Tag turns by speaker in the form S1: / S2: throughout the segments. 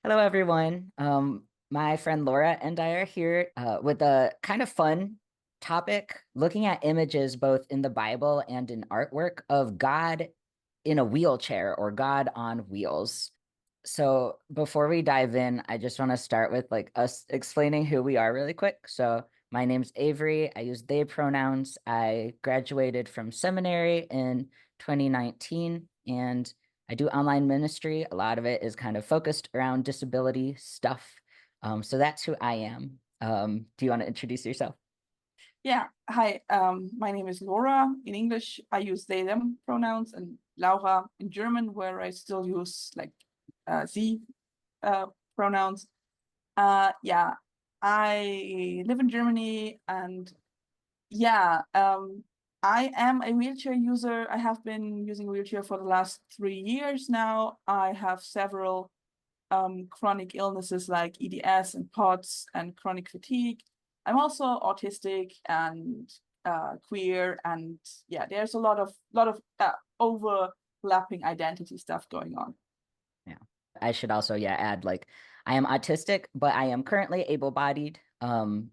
S1: Hello, everyone. My friend Laura and I are here with a kind of fun topic, looking at images both in the Bible and in artwork of God in a wheelchair or God on wheels. So before we dive in, I just want to start with like us explaining who we are really quick. So my name's Avery. I use they pronouns. I graduated from seminary in 2019 and I do online ministry. A lot of it is kind of focused around disability stuff. So that's who I am. Do you want to introduce yourself?
S2: Yeah, hi. My name is Laura. In English, I use they, them pronouns, and Laura in German, where I still use like sie pronouns. Yeah, I live in Germany, and yeah, I am a wheelchair user. I have been using a wheelchair for the last 3 years now. I have several chronic illnesses like EDS and POTS and chronic fatigue. I'm also autistic and queer, and yeah, there's a lot of overlapping identity stuff going on.
S1: Yeah. I should also, add like I am autistic, but I am currently able-bodied.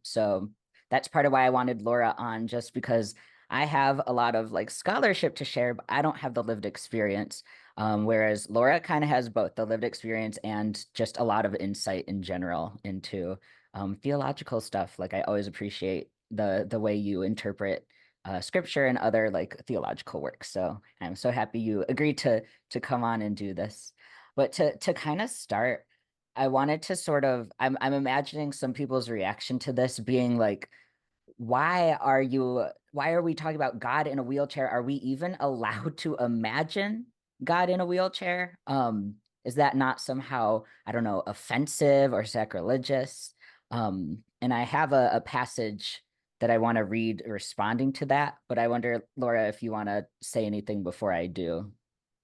S1: So that's part of why I wanted Laura on, just because I have a lot of like scholarship to share, but I don't have the lived experience. Whereas Laura kind of has both the lived experience and just a lot of insight in general into theological stuff. Like I always appreciate the way you interpret scripture and other like theological works. So I'm so happy you agreed to come on and do this. But to kind of start, I wanted to sort of I'm imagining some people's reaction to this being like, why are we talking about God in a wheelchair? Are we even allowed to imagine God in a wheelchair? Is that not somehow, I don't know, offensive or sacrilegious? And I have a passage that I want to read responding to that, but I wonder, Laura, if you want to say anything before I do.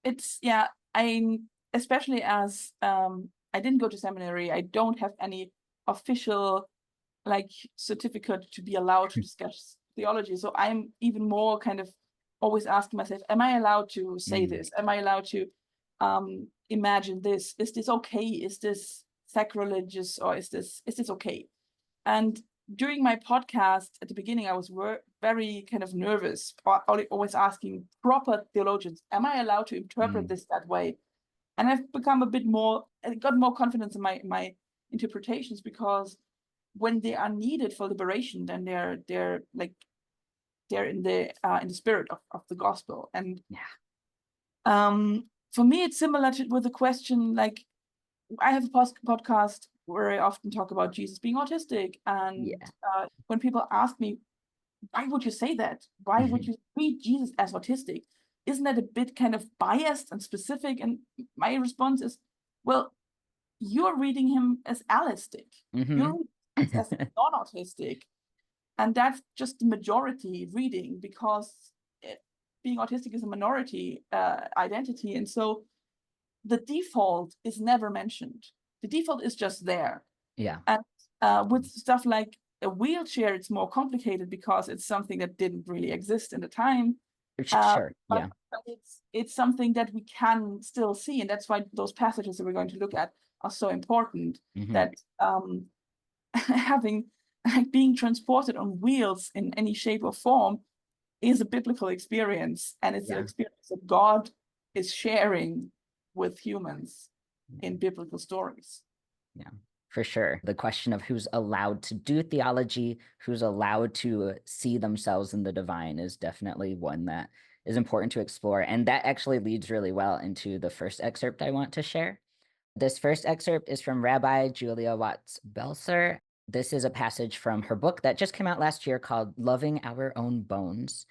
S2: It's yeah, I especially as I didn't go to seminary. I don't have any official like certificate to be allowed to discuss theology. So I'm even more kind of always asking myself, am I allowed to say
S1: Mm,
S2: this? Am I allowed to imagine this? Is this okay? Is this sacrilegious, or is this okay? And during my podcast at the beginning, I was very kind of nervous, always asking proper theologians, am I allowed to interpret
S1: mm,
S2: this that way? And I've become a bit more, I got more confidence in my interpretations, because when they are needed for liberation, then they're in the spirit of the gospel. And
S1: yeah,
S2: for me, it's similar with the question, like I have a podcast where I often talk about Jesus being autistic, and
S1: yeah.
S2: when people ask me, why would you say that? Why would you read Jesus as autistic? Isn't that a bit kind of biased and specific? And my response is, well, you're reading him as allistic. You're
S1: Hmm.
S2: reading as non-autistic, and that's just the majority reading, because it, being autistic is a minority identity, and so the default is never mentioned. The default is just there.
S1: Yeah,
S2: And with stuff like a wheelchair, it's more complicated because it's something that didn't really exist in the time. Uh,
S1: sure.
S2: but
S1: Yeah.
S2: it's something that we can still see, and that's why those passages that we're going to look at are so important.
S1: Hmm.
S2: That having like being transported on wheels in any shape or form is a biblical experience, and it's an
S1: Yeah.
S2: experience that God is sharing with humans in biblical stories.
S1: Yeah, for sure. The question of who's allowed to do theology, who's allowed to see themselves in the divine is definitely one that is important to explore. And that actually leads really well into the first excerpt I want to share. This first excerpt is from Rabbi Julia Watts Belser. This is a passage from her book that just came out last year called Loving Our Own Bones.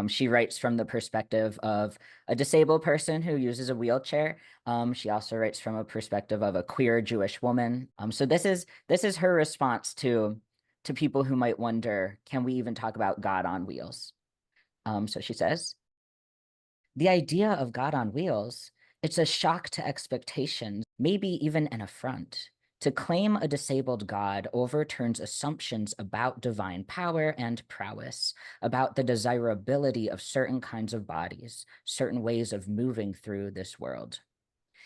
S1: She writes from the perspective of a disabled person who uses a wheelchair. She also writes from a perspective of a queer Jewish woman. So this is her response to people who might wonder, can we even talk about God on wheels? So she says, the idea of God on wheels, it's a shock to expectations, maybe even an affront. To claim a disabled God overturns assumptions about divine power and prowess, about the desirability of certain kinds of bodies, certain ways of moving through this world.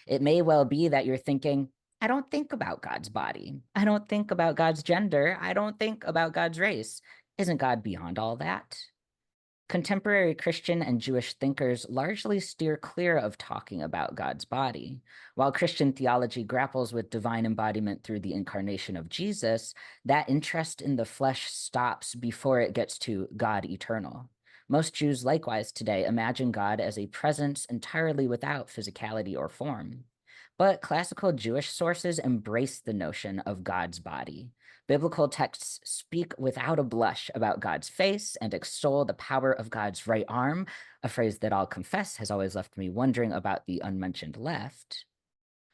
S1: It may well be that you're thinking, I don't think about God's body. I don't think about God's gender. I don't think about God's race. Isn't God beyond all that? Contemporary Christian and Jewish thinkers largely steer clear of talking about God's body. While Christian theology grapples with divine embodiment through the incarnation of Jesus, that interest in the flesh stops before it gets to God eternal. Most Jews, likewise, today imagine God as a presence entirely without physicality or form. But classical Jewish sources embrace the notion of God's body. Biblical texts speak without a blush about God's face and extol the power of God's right arm, a phrase that I'll confess has always left me wondering about the unmentioned left.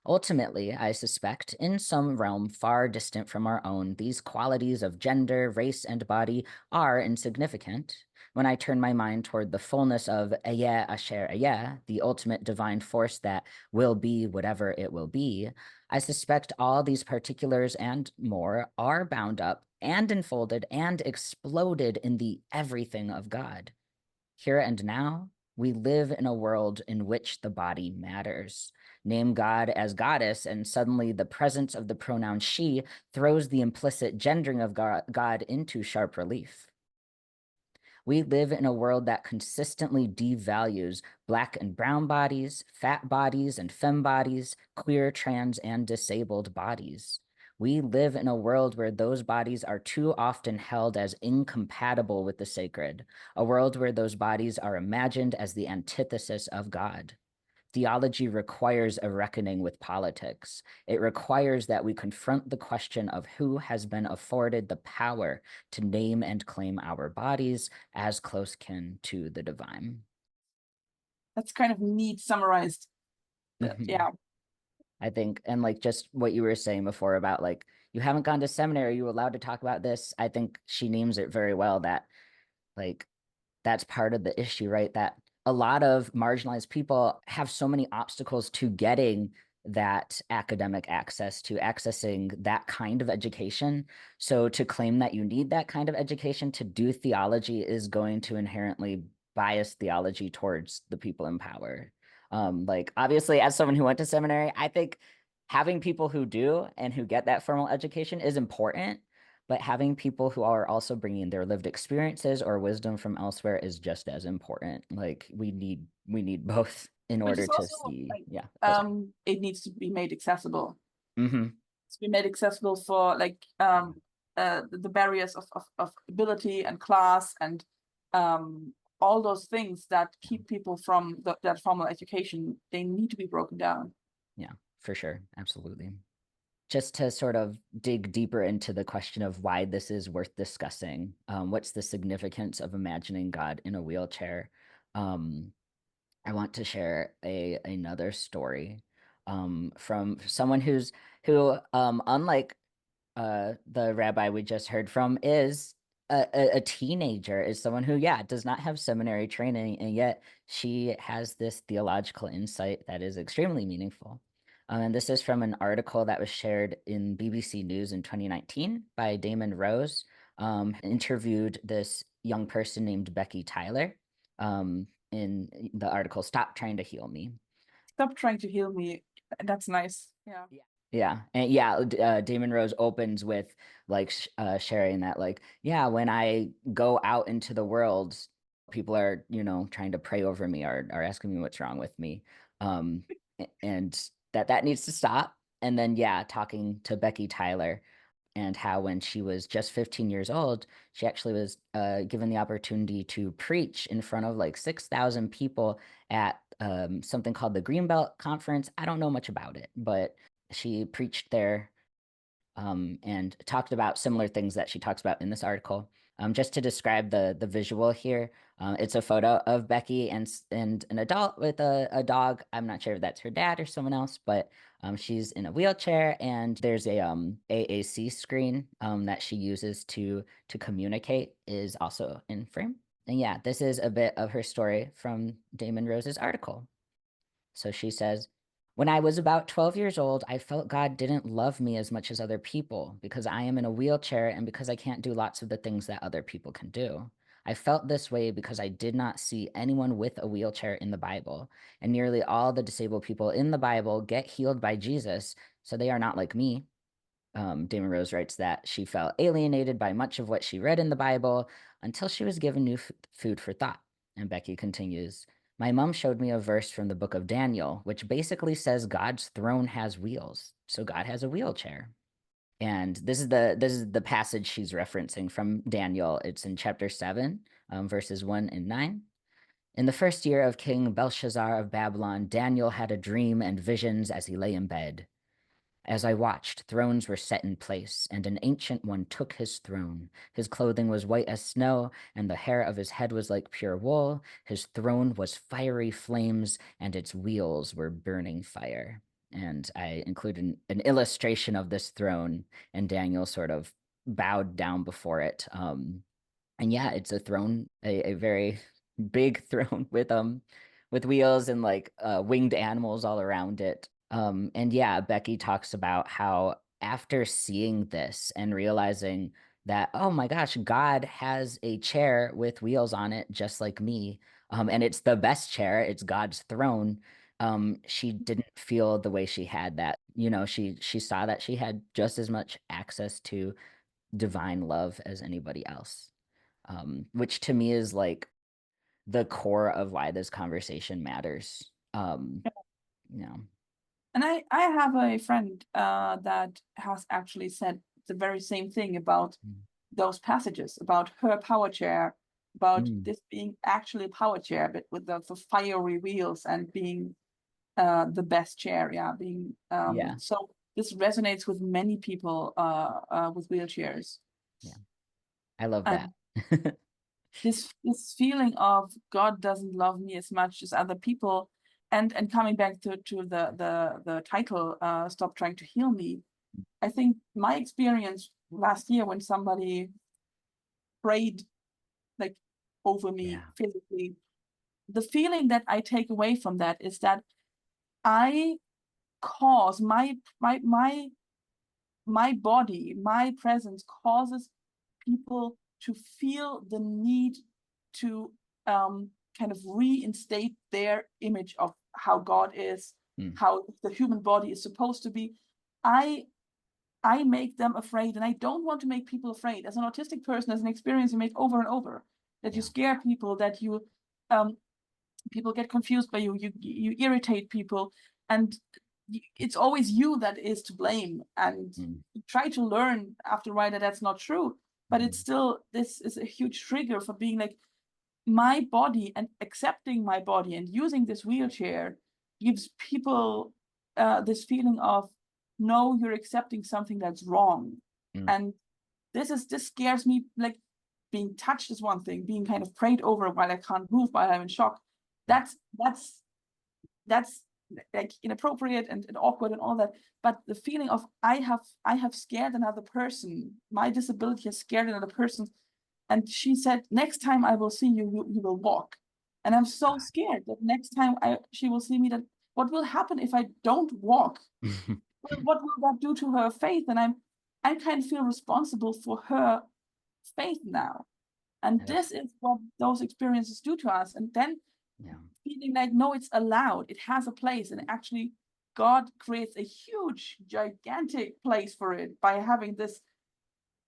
S1: Ultimately, I suspect, in some realm far distant from our own, these qualities of gender, race, and body are insignificant. When I turn my mind toward the fullness of Ayeh Asher Ayeh, the ultimate divine force that will be whatever it will be, I suspect all these particulars and more are bound up and enfolded and exploded in the everything of God. Here and now, we live in a world in which the body matters. Name God as goddess, and suddenly the presence of the pronoun she throws the implicit gendering of God into sharp relief. We live in a world that consistently devalues Black and brown bodies, fat bodies and femme bodies, queer, trans, and disabled bodies. We live in a world where those bodies are too often held as incompatible with the sacred, a world where those bodies are imagined as the antithesis of God. Theology requires a reckoning with politics. It requires that we confront the question of who has been afforded the power to name and claim our bodies as close kin to the divine.
S2: That's kind of neat summarized. Yeah.
S1: I think, and like just what you were saying before about like, you haven't gone to seminary, you allowed to talk about this. I think she names it very well that like that's part of the issue, right? That a lot of marginalized people have so many obstacles to getting that academic access, to accessing that kind of education. So to claim that you need that kind of education to do theology is going to inherently bias theology towards the people in power. Like obviously, as someone who went to seminary, I think having people who do and who get that formal education is important, but having people who are also bringing their lived experiences or wisdom from elsewhere is just as important. Like we need both in
S2: Which
S1: order
S2: is
S1: to
S2: also
S1: see.
S2: like,
S1: Yeah. Oh, sorry.
S2: it needs to be made accessible.
S1: Mm-hmm.
S2: To be made accessible for like the barriers of ability and class and all those things that keep people from that formal education. They need to be broken down.
S1: Yeah, for sure. Absolutely. Just to sort of dig deeper into the question of why this is worth discussing, what's the significance of imagining God in a wheelchair? I want to share another story from someone who unlike the rabbi we just heard from is a teenager, is someone who, yeah, does not have seminary training, and yet she has this theological insight that is extremely meaningful. And this is from an article that was shared in BBC News in 2019 by Damon Rose, interviewed this young person named Becky Tyler in the article, Stop Trying to Heal Me.
S2: Stop trying to heal me. That's nice. Yeah.
S1: Yeah. And yeah, Damon Rose opens with like sharing that, like, yeah, when I go out into the world, people are, trying to pray over me or are asking me what's wrong with me. And that needs to stop. And then, yeah, talking to Becky Tyler and how when she was just 15 years old, she actually was given the opportunity to preach in front of like 6,000 people at something called the Greenbelt Conference. I don't know much about it, but she preached there and talked about similar things that she talks about in this article. Just to describe the visual here, it's a photo of Becky and an adult with a dog. I'm not sure if that's her dad or someone else, but she's in a wheelchair, and there's a AAC screen that she uses to communicate is also in frame. And yeah, this is a bit of her story from Damon Rose's article. So she says, when I was about 12 years old, I felt God didn't love me as much as other people because I am in a wheelchair and because I can't do lots of the things that other people can do. I felt this way because I did not see anyone with a wheelchair in the Bible, and nearly all the disabled people in the Bible get healed by Jesus So they are not like me. Damon Rose writes that she felt alienated by much of what she read in the Bible until she was given new food for thought. And Becky continues, my mom showed me a verse from the book of Daniel, which basically says God's throne has wheels. So God has a wheelchair. And this is the passage she's referencing from Daniel. It's in chapter 7, verses 1 and 9. In the first year of King Belshazzar of Babylon, Daniel had a dream and visions as he lay in bed. As I watched, thrones were set in place, and an ancient one took his throne. His clothing was white as snow, and the hair of his head was like pure wool. His throne was fiery flames, and its wheels were burning fire. And I included an illustration of this throne, and Daniel sort of bowed down before it. And yeah, it's a throne, a very big throne with wheels and like winged animals all around it. And yeah, Becky talks about how after seeing this and realizing that, oh my gosh, God has a chair with wheels on it, just like me. And it's the best chair, it's God's throne. She didn't feel the way she had that. She saw that she had just as much access to divine love as anybody else, which to me is like the core of why this conversation matters. You know,
S2: And I have a friend that has actually said the very same thing about
S1: mm,
S2: those passages, about her power chair, about
S1: mm,
S2: this being actually a power chair, but with the fiery wheels and being the best chair. Yeah, being
S1: yeah,
S2: so this resonates with many people with wheelchairs.
S1: yeah, I love that.
S2: And this feeling of God doesn't love me as much as other people, and coming back to the title, Stop Trying to Heal Me. I think my experience last year when somebody prayed like over me
S1: Yeah.
S2: physically, the feeling that I take away from that is that I cause my body, my presence causes people to feel the need to kind of reinstate their image of how God is,
S1: Mm,
S2: how the human body is supposed to be. I I make them afraid, and I don't want to make people afraid. As an autistic person, as an experience you make over and over, that you
S1: yeah.
S2: scare people, that you um, people get confused by you, you irritate people, and it's always you that is to blame. And
S1: Mm,
S2: you try to learn after a while that that's not true, but it's
S1: mm,
S2: still, this is a huge trigger for being like, my body, and accepting my body and using this wheelchair gives people this feeling of, no, you're accepting something that's wrong.
S1: mm,
S2: And this scares me. Like, being touched is one thing, being kind of prayed over while I can't move, while I'm in shock,
S1: yeah.
S2: that's like inappropriate and awkward and all that. But the feeling of, I have scared another person, my disability has scared another person, and she said, next time I will see you, you will walk. And I'm so scared that next time she will see me, that what will happen if I don't walk?
S1: God.
S2: What will that do to her faith? And I kind of feel responsible for her faith now. And
S1: That's
S2: this is what those experiences do to us. And then
S1: yeah.
S2: feeling like, no, it's allowed, it has a place. And actually, God creates a huge, gigantic place for it by having this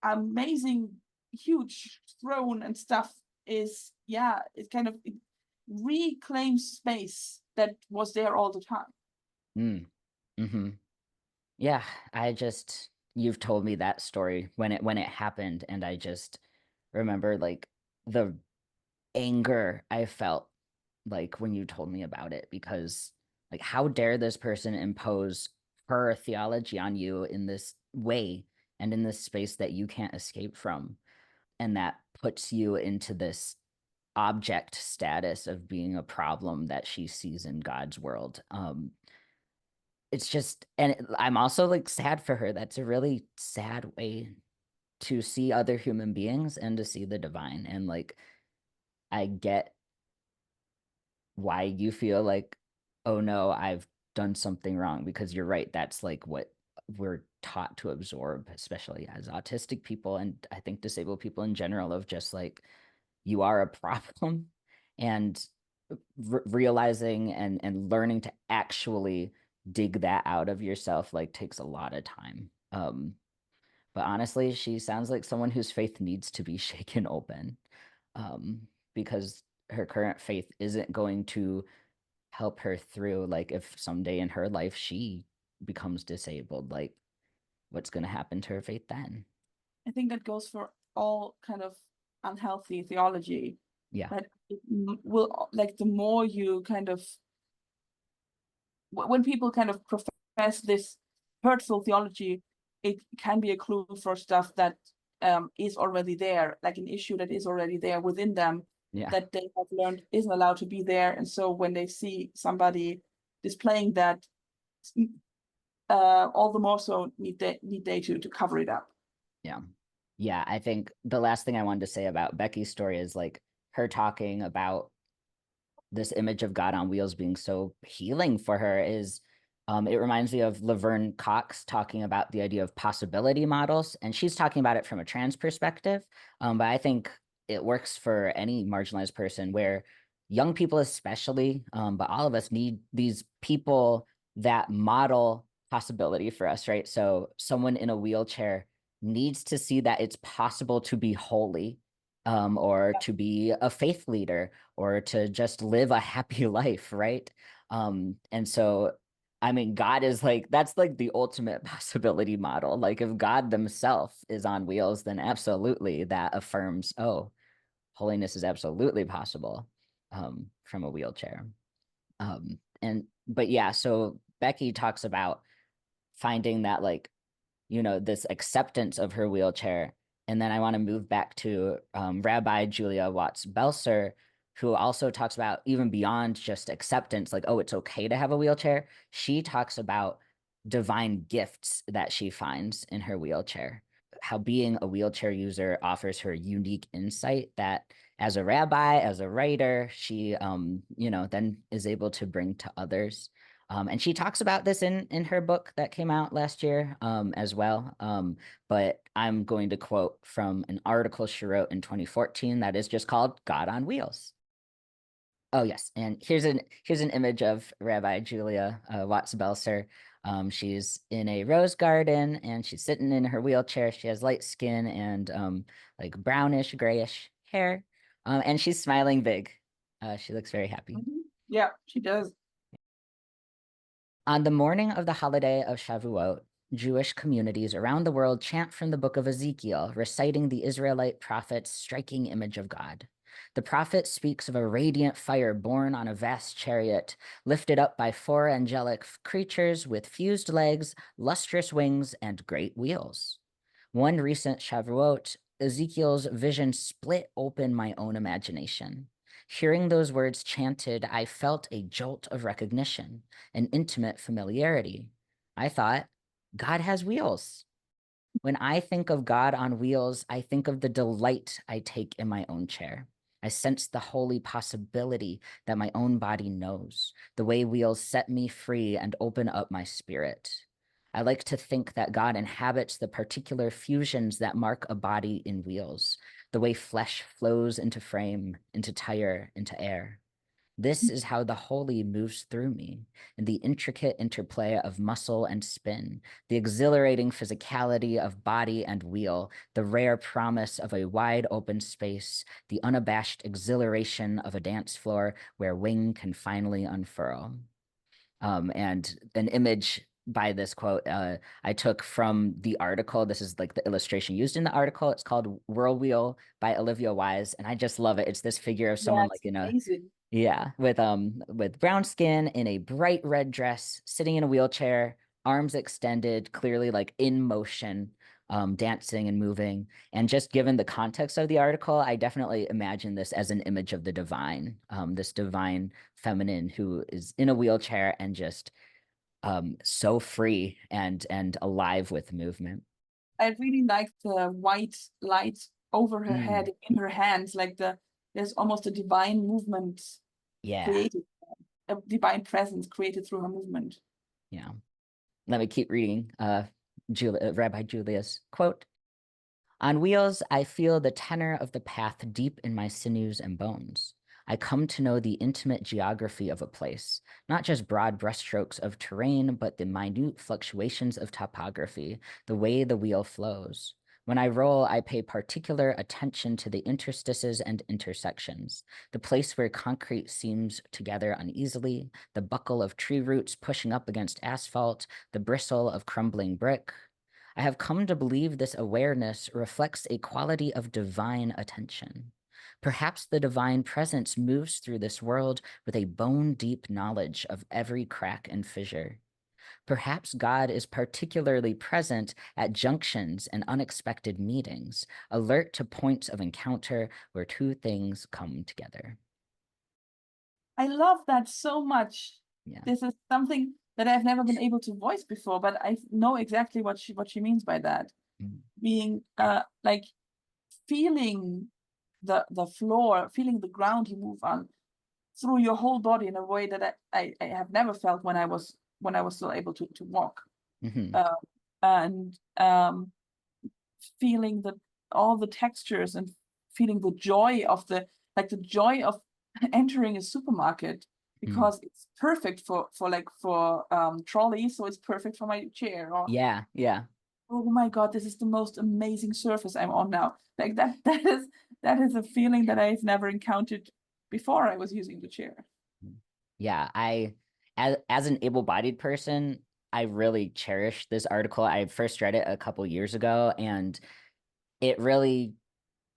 S2: amazing, huge throne and stuff. Is, yeah, it kind of, it reclaims space that was there all the time.
S1: Mm, mm-hmm. Yeah. You've told me that story when it happened, and I just remember like the anger I felt like when you told me about it, because like how dare this person impose her theology on you in this way and in this space that you can't escape from, and that puts you into this object status of being a problem that she sees in God's world. It's just, and I'm also like sad for her. That's a really sad way to see other human beings and to see the divine. And like I get why you feel like, oh no, I've done something wrong, because you're right. That's like what we're taught to absorb, especially as autistic people, and I think disabled people in general, of just like, you are a problem. And realizing and learning to actually dig that out of yourself like takes a lot of time. But honestly, she sounds like someone whose faith needs to be shaken open, because her current faith isn't going to help her through. Like if someday in her life she becomes disabled, like what's going to happen to her faith then?
S2: I think that goes for all kind of unhealthy theology.
S1: Yeah.
S2: That it will, like, the more you kind of, when people kind of profess this hurtful theology, it can be a clue for stuff that is already there, like an issue that is already there within them,
S1: Yeah.
S2: that they have learned isn't allowed to be there. And so when they see somebody displaying that, all the more so need they to cover it up.
S1: Yeah. Yeah. I think the last thing I wanted to say about Becky's story is like her talking about this image of God on wheels being so healing for her is, it reminds me of Laverne Cox talking about the idea of possibility models, and she's talking about it from a trans perspective. But I think it works for any marginalized person, where young people especially, but all of us need these people that model possibility for us, right? So someone in a wheelchair needs to see that it's possible to be holy, or to be a faith leader, or to just live a happy life, right? And so, I mean, God is like, that's like the ultimate possibility model. Like, if God themself is on wheels, then absolutely that affirms, oh, holiness is absolutely possible, from a wheelchair. But yeah, so Becky talks about finding that, like, this acceptance of her wheelchair. And then I want to move back to Rabbi Julia Watts Belser, who also talks about even beyond just acceptance, like, oh, it's okay to have a wheelchair. She talks about divine gifts that she finds in her wheelchair, how being a wheelchair user offers her unique insight that as a rabbi, as a writer, she, then is able to bring to others. And she talks about this in her book that came out last year, as well. But I'm going to quote from an article she wrote in 2014 that is just called God on Wheels. Oh yes, and here's an image of Rabbi Julia Watts Belser. She's in a rose garden and she's sitting in her wheelchair. She has light skin and like brownish, grayish hair, and she's smiling big. She looks very happy.
S2: Yeah, she does.
S1: On the morning of the holiday of Shavuot, Jewish communities around the world chant from the book of Ezekiel, reciting the Israelite prophet's striking image of God. The prophet speaks of a radiant fire borne on a vast chariot, lifted up by four angelic creatures with fused legs, lustrous wings, and great wheels. One recent Shavuot, Ezekiel's vision split open my own imagination. Hearing those words chanted, I felt a jolt of recognition, an intimate familiarity. I thought, God has wheels. When I think of God on wheels, I think of the delight I take in my own chair. I sense the holy possibility that my own body knows, the way wheels set me free and open up my spirit. I like to think that God inhabits the particular fusions that mark a body in wheels, the way flesh flows into frame, into tire, into air. This is how the holy moves through me, in the intricate interplay of muscle and spin, the exhilarating physicality of body and wheel, the rare promise of a wide open space, the unabashed exhilaration of a dance floor where wing can finally unfurl. And an image by this quote I took from the article. This is like the illustration used in the article. It's called Whirlwheel by Olivia Wise, and I just love it. It's this figure of
S2: Yeah,
S1: someone
S2: it's
S1: like in a,
S2: amazing.
S1: yeah, with brown skin in a bright red dress, sitting in a wheelchair, arms extended, clearly like in motion, dancing and moving. And just given the context of the article, I definitely imagine this as an image of the divine, this divine feminine who is in a wheelchair and just so free and alive with movement.
S2: I really like the white light over her
S1: Mm,
S2: head, in her hands, like there's almost a divine movement
S1: yeah,
S2: created, a divine presence created through her movement.
S1: yeah. Let me keep reading Rabbi Julia's quote. On wheels, I feel the tenor of the path deep in my sinews and bones. I come to know the intimate geography of a place, not just broad brushstrokes of terrain, but the minute fluctuations of topography, the way the wheel flows. When I roll, I pay particular attention to the interstices and intersections, the place where concrete seems to gather uneasily, the buckle of tree roots pushing up against asphalt, the bristle of crumbling brick. I have come to believe this awareness reflects a quality of divine attention. Perhaps the divine presence moves through this world with a bone-deep knowledge of every crack and fissure. Perhaps God is particularly present at junctions and unexpected meetings, alert to points of encounter where two things come together.
S2: I love that so much.
S1: Yeah.
S2: This is something that I've never been able to voice before, but I know exactly what she means by that.
S1: Mm.
S2: Being like feeling the floor, feeling the ground you move on through your whole body in a way that I have never felt when I was still able to walk.
S1: Mm-hmm.
S2: And feeling all the textures and feeling the joy of the joy of entering a supermarket
S1: Mm.
S2: because it's perfect for trolley, so it's perfect for my chair. Or
S1: Yeah, yeah.
S2: oh my God, this is the most amazing surface I'm on now. Like that is a feeling that I've never encountered before I was using the chair.
S1: Yeah, as an able-bodied person, I really cherish this article. I first read it a couple years ago, and it really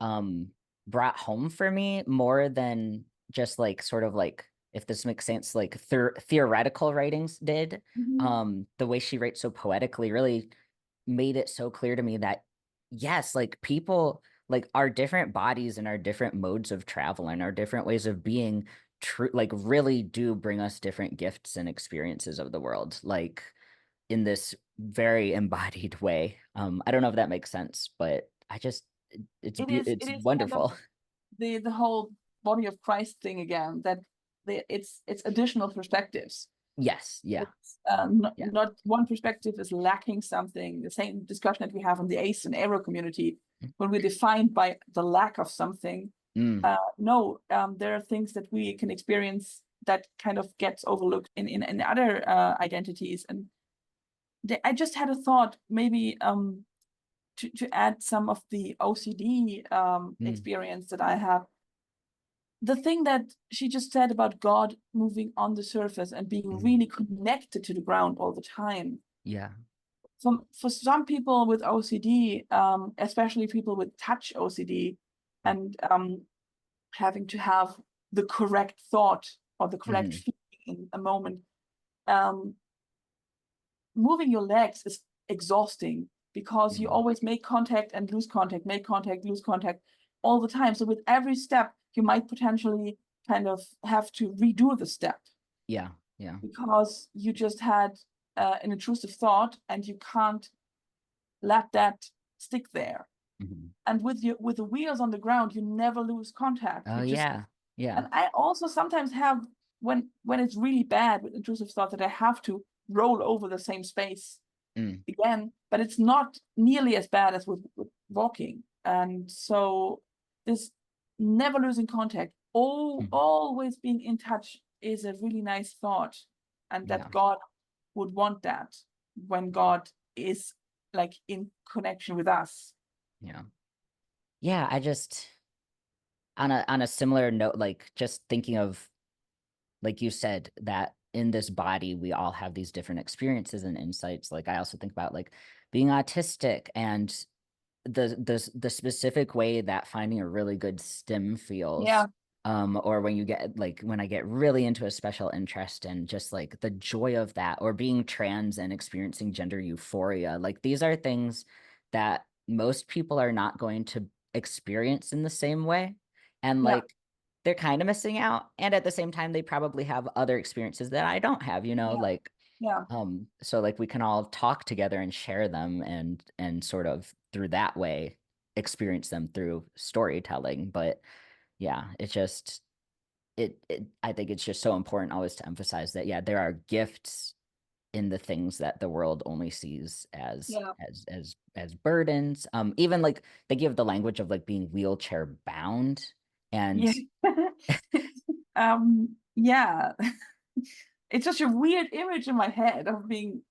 S1: um brought home for me more than just like sort of like, if this makes sense, like theoretical writings did.
S2: Mhm.
S1: The way she writes so poetically really made it so clear to me that yes, like people, like our different bodies and our different modes of travel and our different ways of being true, like really do bring us different gifts and experiences of the world, like in this very embodied way. I don't know if that makes sense, but I just
S2: It
S1: it's
S2: is kind of
S1: wonderful.
S2: the whole body of Christ thing again, that it's additional perspectives.
S1: Yes, yeah,
S2: It's
S1: yeah.
S2: not one perspective is lacking something. The same discussion that we have in the ace and arrow community, when we're defined by the lack of something.
S1: Mm,
S2: No, there are things that we can experience that kind of gets overlooked in other identities. And I just had a thought, maybe to add some of the OCD
S1: mm,
S2: experience that I have. The thing that she just said about God moving on the surface and being
S1: mm,
S2: really connected to the ground all the time.
S1: yeah.
S2: For some people with OCD, especially people with touch OCD, and having to have the correct thought or the correct
S1: Mm-hmm,
S2: feeling in a moment, um, moving your legs is exhausting because you
S1: mm,
S2: always make contact and lose contact, make contact, lose contact all the time. So with every step, you might potentially kind of have to redo the step
S1: yeah, yeah.
S2: because you just had an intrusive thought and you can't let that stick there.
S1: Mm-hmm.
S2: And with the wheels on the ground, you never lose contact.
S1: Oh
S2: You just
S1: yeah, yeah.
S2: and I also sometimes have when it's really bad with intrusive thought that I have to roll over the same space
S1: Mm,
S2: again, but it's not nearly as bad as with walking. And so this never losing contact,
S1: mm,
S2: always being in touch is a really nice thought. And
S1: yeah,
S2: that God would want that when God is like in connection with us.
S1: yeah. Yeah, I just on a similar note, like just thinking of, like you said, that in this body we all have these different experiences and insights. Like I also think about like being autistic and the specific way that finding a really good stim feels,
S2: Yeah,
S1: or when you get like when I get really into a special interest and just like the joy of that, or being trans and experiencing gender euphoria, like these are things that most people are not going to experience in the same way, and
S2: yeah,
S1: like they're kind of missing out, and at the same time they probably have other experiences that I don't have,
S2: yeah,
S1: like
S2: yeah,
S1: so like we can all talk together and share them, and sort of through that way experience them through storytelling. But yeah, it's just it I think it's just so important always to emphasize that yeah, there are gifts in the things that the world only sees as
S2: yeah,
S1: burdens. Even like they give the language of like being wheelchair bound,
S2: yeah.
S1: and
S2: Yeah. It's such a weird image in my head of being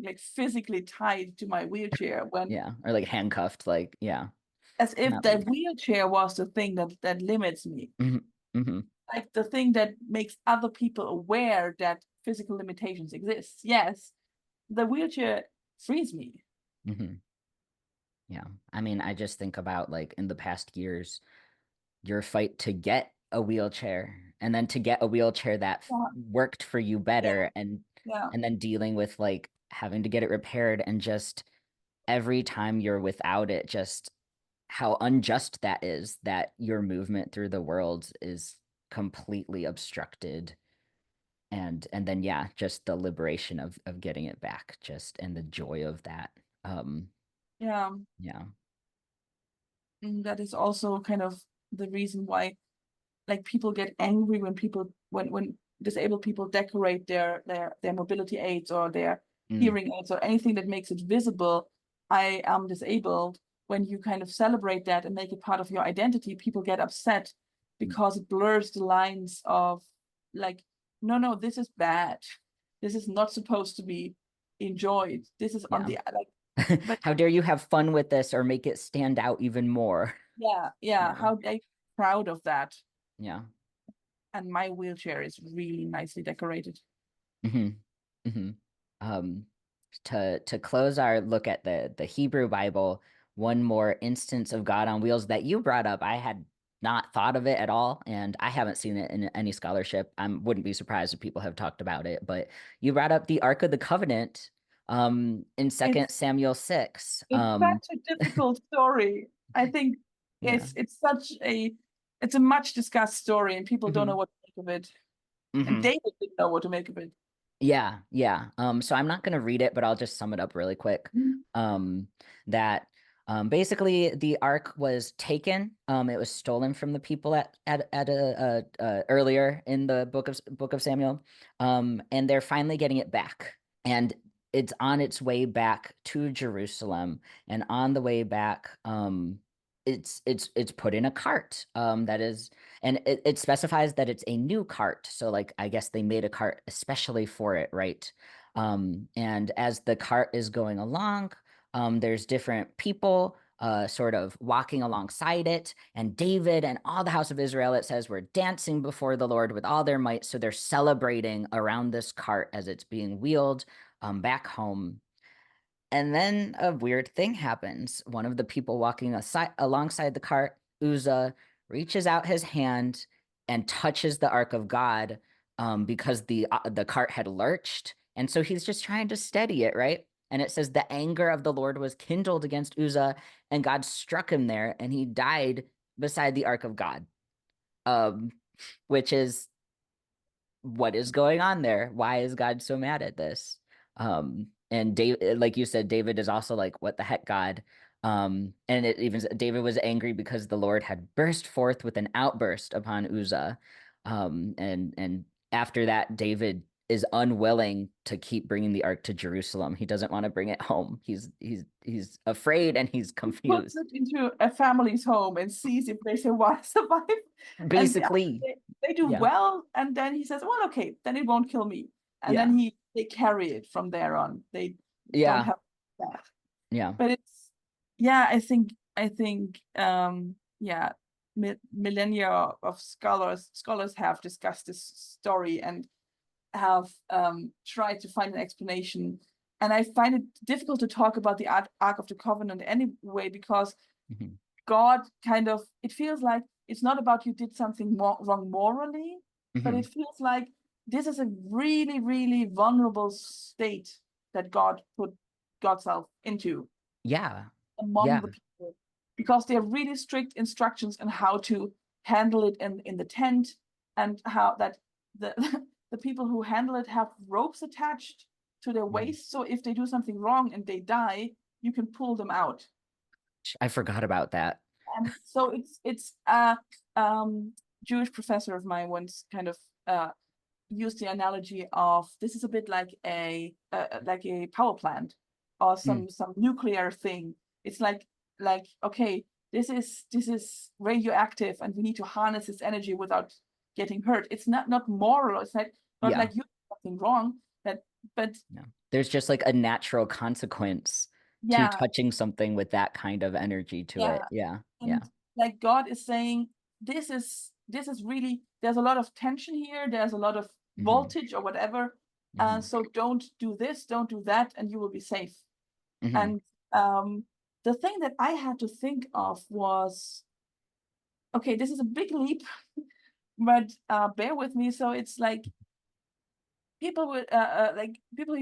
S2: like physically tied to my wheelchair when
S1: Yeah, or like handcuffed, like yeah,
S2: as if
S1: not
S2: the
S1: like
S2: wheelchair was the thing that limits me,
S1: hmm hmm
S2: like the thing that makes other people aware that physical limitations exist. Yes, the wheelchair frees me.
S1: hmm yeah. I mean, I just think about like in the past years, your fight to get a wheelchair and then to get a wheelchair that
S2: Yeah,
S1: worked for you
S2: yeah,
S1: better
S2: yeah,
S1: and then dealing with like having to get it repaired and just every time you're without it, just how unjust that is that your movement through the world is completely obstructed and then yeah, just the liberation of getting it back just and the joy of that.
S2: yeah.
S1: Yeah.
S2: And that is also kind of the reason why like people get angry when people when disabled people decorate their mobility aids or their
S1: Mm,
S2: hearing aids or anything that makes it visible. I am disabled. When you kind of celebrate that and make it part of your identity, people get upset
S1: mm,
S2: because it blurs the lines of like, no, no, this is bad. This is not supposed to be enjoyed. This is on
S1: yeah.
S2: the like, but
S1: How dare you have fun with this or make it stand out even more?
S2: yeah, yeah.
S1: Yeah.
S2: How they proud of that.
S1: Yeah.
S2: And my wheelchair is really nicely decorated.
S1: hmm hmm Um, to close our look at the Hebrew Bible, one more instance of God on wheels that you brought up. I had not thought of it at all, and I haven't seen it in any scholarship. I wouldn't be surprised if people have talked about it, but you brought up the Ark of the Covenant in Second
S2: It's
S1: Samuel 6.
S2: it's such a difficult story. I think
S1: Yeah.
S2: it's a much discussed story and people don't know
S1: hmm
S2: what to make of it. And
S1: hmm
S2: David didn't know what to make of it.
S1: Yeah, yeah. So I'm not gonna read it, but I'll just sum it up really quick.
S2: Mhm.
S1: Um, that basically the ark was taken. It was stolen from the people at a earlier in the book of Samuel. And they're finally getting it back, and it's on its way back to Jerusalem. And on the way back, it's put in a cart. That is and it specifies that it's a new cart. So like I guess they made a cart especially for it, right? And as the cart is going along, there's different people sort of walking alongside it. And David and all the house of Israel, it says, were dancing before the Lord with all their might. So they're celebrating around this cart as it's being wheeled back home. And then a weird thing happens. One of the people walking alongside the cart, Uzzah, reaches out his hand and touches the Ark of God because the cart had lurched. And so he's just trying to steady it, right? And it says the anger of the Lord was kindled against Uzzah, and God struck him there, and he died beside the Ark of God. Um, which is what is going on there? Why is God so mad at this? And David, like you said, David is also like, what the heck, God? And it even David was angry because the Lord had burst forth with an outburst upon Uzzah. And after that, David is unwilling to keep bringing the ark to Jerusalem. He doesn't want to bring it home. He's afraid and he's
S2: He puts
S1: confused.
S2: it into a family's home and sees if they survive. And
S1: Basically,
S2: they do
S1: yeah,
S2: well. And then he says, well, okay, then it won't kill me. And then
S1: yeah,
S2: they carry it from there on. They don't
S1: yeah,
S2: have that.
S1: yeah.
S2: But it's yeah, I think yeah, millennia of scholars have discussed this story and have tried to find an explanation. And I find it difficult to talk about the Ark of the Covenant anyway, because
S1: Mhm,
S2: God kind of, it feels like it's not about you did something wrong morally, but it
S1: mhm.
S2: feels like this is a really, really vulnerable state that God put God's self into
S1: Yeah,
S2: among
S1: yeah.
S2: the people, because they have really strict instructions on how to handle it in the tent, and how that the the people who handle it have ropes attached to their
S1: Mhm.
S2: waist, so if they do something wrong and they die, you can pull them out.
S1: I forgot about that.
S2: And so it's um Jewish professor of mine once kind of used the analogy of this is a bit like a power plant or
S1: Mm,
S2: some nuclear thing. It's okay, this is radioactive and we need to harness this energy without getting hurt. It's not moral. It's not
S1: Yeah.
S2: like you did something wrong. But
S1: No. There's just like a natural consequence to
S2: yeah,
S1: touching something with that kind of energy to
S2: yeah.
S1: it. Yeah. Yeah.
S2: And like God is saying, this is really, there's a lot of tension here. There's a lot of
S1: Hmm.
S2: voltage or whatever.
S1: Hmm.
S2: So don't do this, don't do that, and you will be safe.
S1: Hmm.
S2: And the thing that I had to think of was, okay, this is a big leap, but bear with me. So it's like people who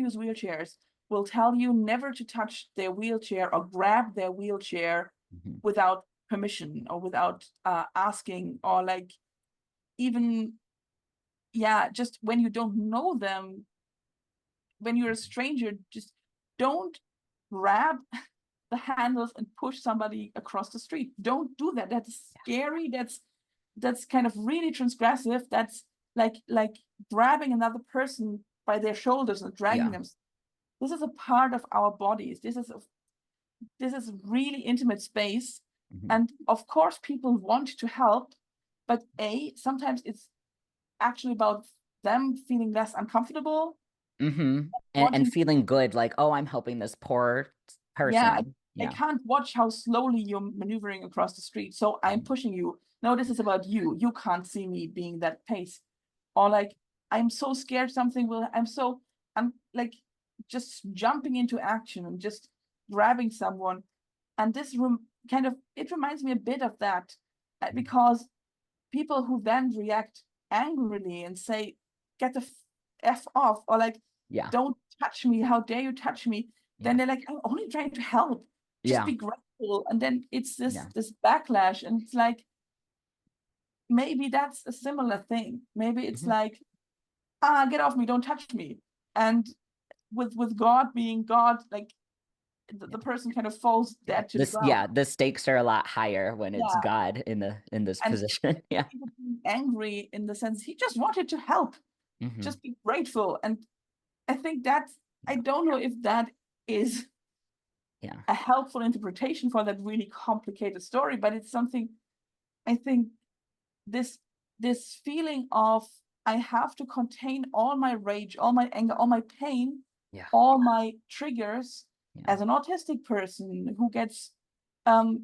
S2: use wheelchairs will tell you never to touch their wheelchair or grab their wheelchair
S1: Hmm.
S2: without permission or without asking, or like even, yeah, just when you don't know them, when you're a stranger, just don't grab the handles and push somebody across the street. Don't do that. That's scary. That's kind of really transgressive. That's like grabbing another person by their shoulders and dragging
S1: Yeah.
S2: them. This is a part of our bodies. This is really intimate space.
S1: Hmm.
S2: And of course, people want to help, but sometimes it's actually about them feeling less uncomfortable,
S1: Hmm. And
S2: wanting.
S1: feeling good, like, oh, I'm helping this poor
S2: Yeah,
S1: person.
S2: I
S1: Yeah.
S2: can't watch how slowly you're maneuvering across the street, so I'm
S1: Mhm.
S2: pushing you. No, this is about you. You can't see me being that pace. Or like, I'm so scared something will, I'm like just jumping into action and just grabbing someone. And this room kind of, it reminds me a bit of that, because people who then react angrily and say, get the F off, or like,
S1: Yeah.
S2: don't touch me, how dare you touch me? Then
S1: Yeah.
S2: they're like, I'm only trying to help. Just
S1: Yeah.
S2: be grateful. And then it's this
S1: Yeah.
S2: this backlash. And it's like, maybe that's a similar thing. Maybe it's
S1: Hmm.
S2: like, get off me, don't touch me. And with God being God, like the person kind of falls
S1: Yeah.
S2: dead to the ground.
S1: The stakes are a lot higher when it's
S2: Yeah.
S1: God in this
S2: And
S1: position. Yeah.
S2: people being angry in the sense he just wanted to help.
S1: Hmm.
S2: Just be grateful. And I think that's, I
S1: Yeah.
S2: don't know if that is
S1: Yeah.
S2: a helpful interpretation for that really complicated story, but it's something. I think this this feeling of, I have to contain all my rage, all my anger, all my pain,
S1: Yeah.
S2: all my triggers,
S1: Yeah.
S2: as an autistic person who gets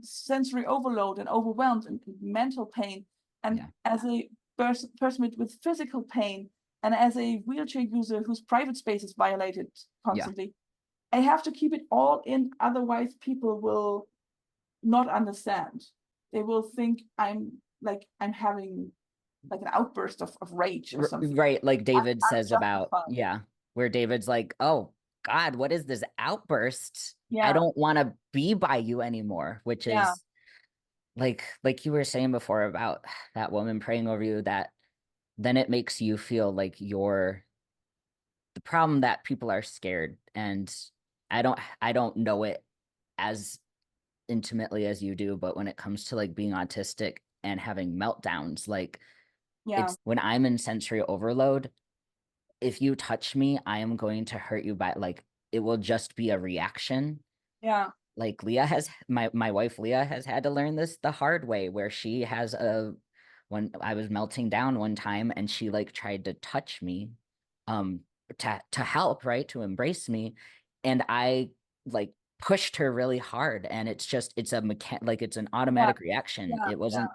S2: sensory overload and overwhelmed and mental pain, and
S1: Yeah.
S2: as a person with physical pain, and as a wheelchair user whose private space is violated
S1: Yeah.
S2: constantly, I have to keep it all in. Otherwise, people will not understand. They will think I'm having like an outburst of rage or something.
S1: Right, like David
S2: I'm
S1: says about,
S2: justified.
S1: yeah, where David's like, oh God, what is this outburst? I
S2: Yeah,
S1: don't want to be by you anymore, which
S2: yeah,
S1: is like you were saying before about that woman praying over you, that then it makes you feel like you're the problem, that people are scared. And I don't know it as intimately as you do, but when it comes to like being autistic and having meltdowns, like
S2: yeah,
S1: it's when I'm in sensory overload, if you touch me, I am going to hurt you by like it will just be a reaction.
S2: yeah,
S1: Like Leah has my wife Leah has had to learn this the hard way, where she has a when I was melting down one time and she like tried to touch me um to help, right? To embrace me. And I like pushed her really hard, and it's a like it's an
S2: yeah,
S1: automatic reaction.
S2: yeah,
S1: It
S2: yeah,
S1: wasn't,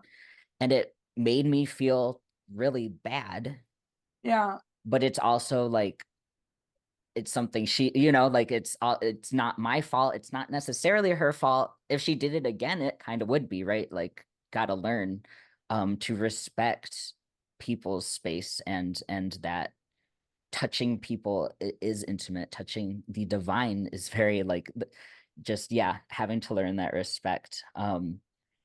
S1: and it made me feel really bad,
S2: yeah,
S1: but it's also like it's something she, like it's not my fault. It's not necessarily her fault. If she did it again, it kind of would be, right? Like, gotta learn to respect people's space, and that touching people is intimate. Touching the divine is very like just, yeah, having to learn that respect. And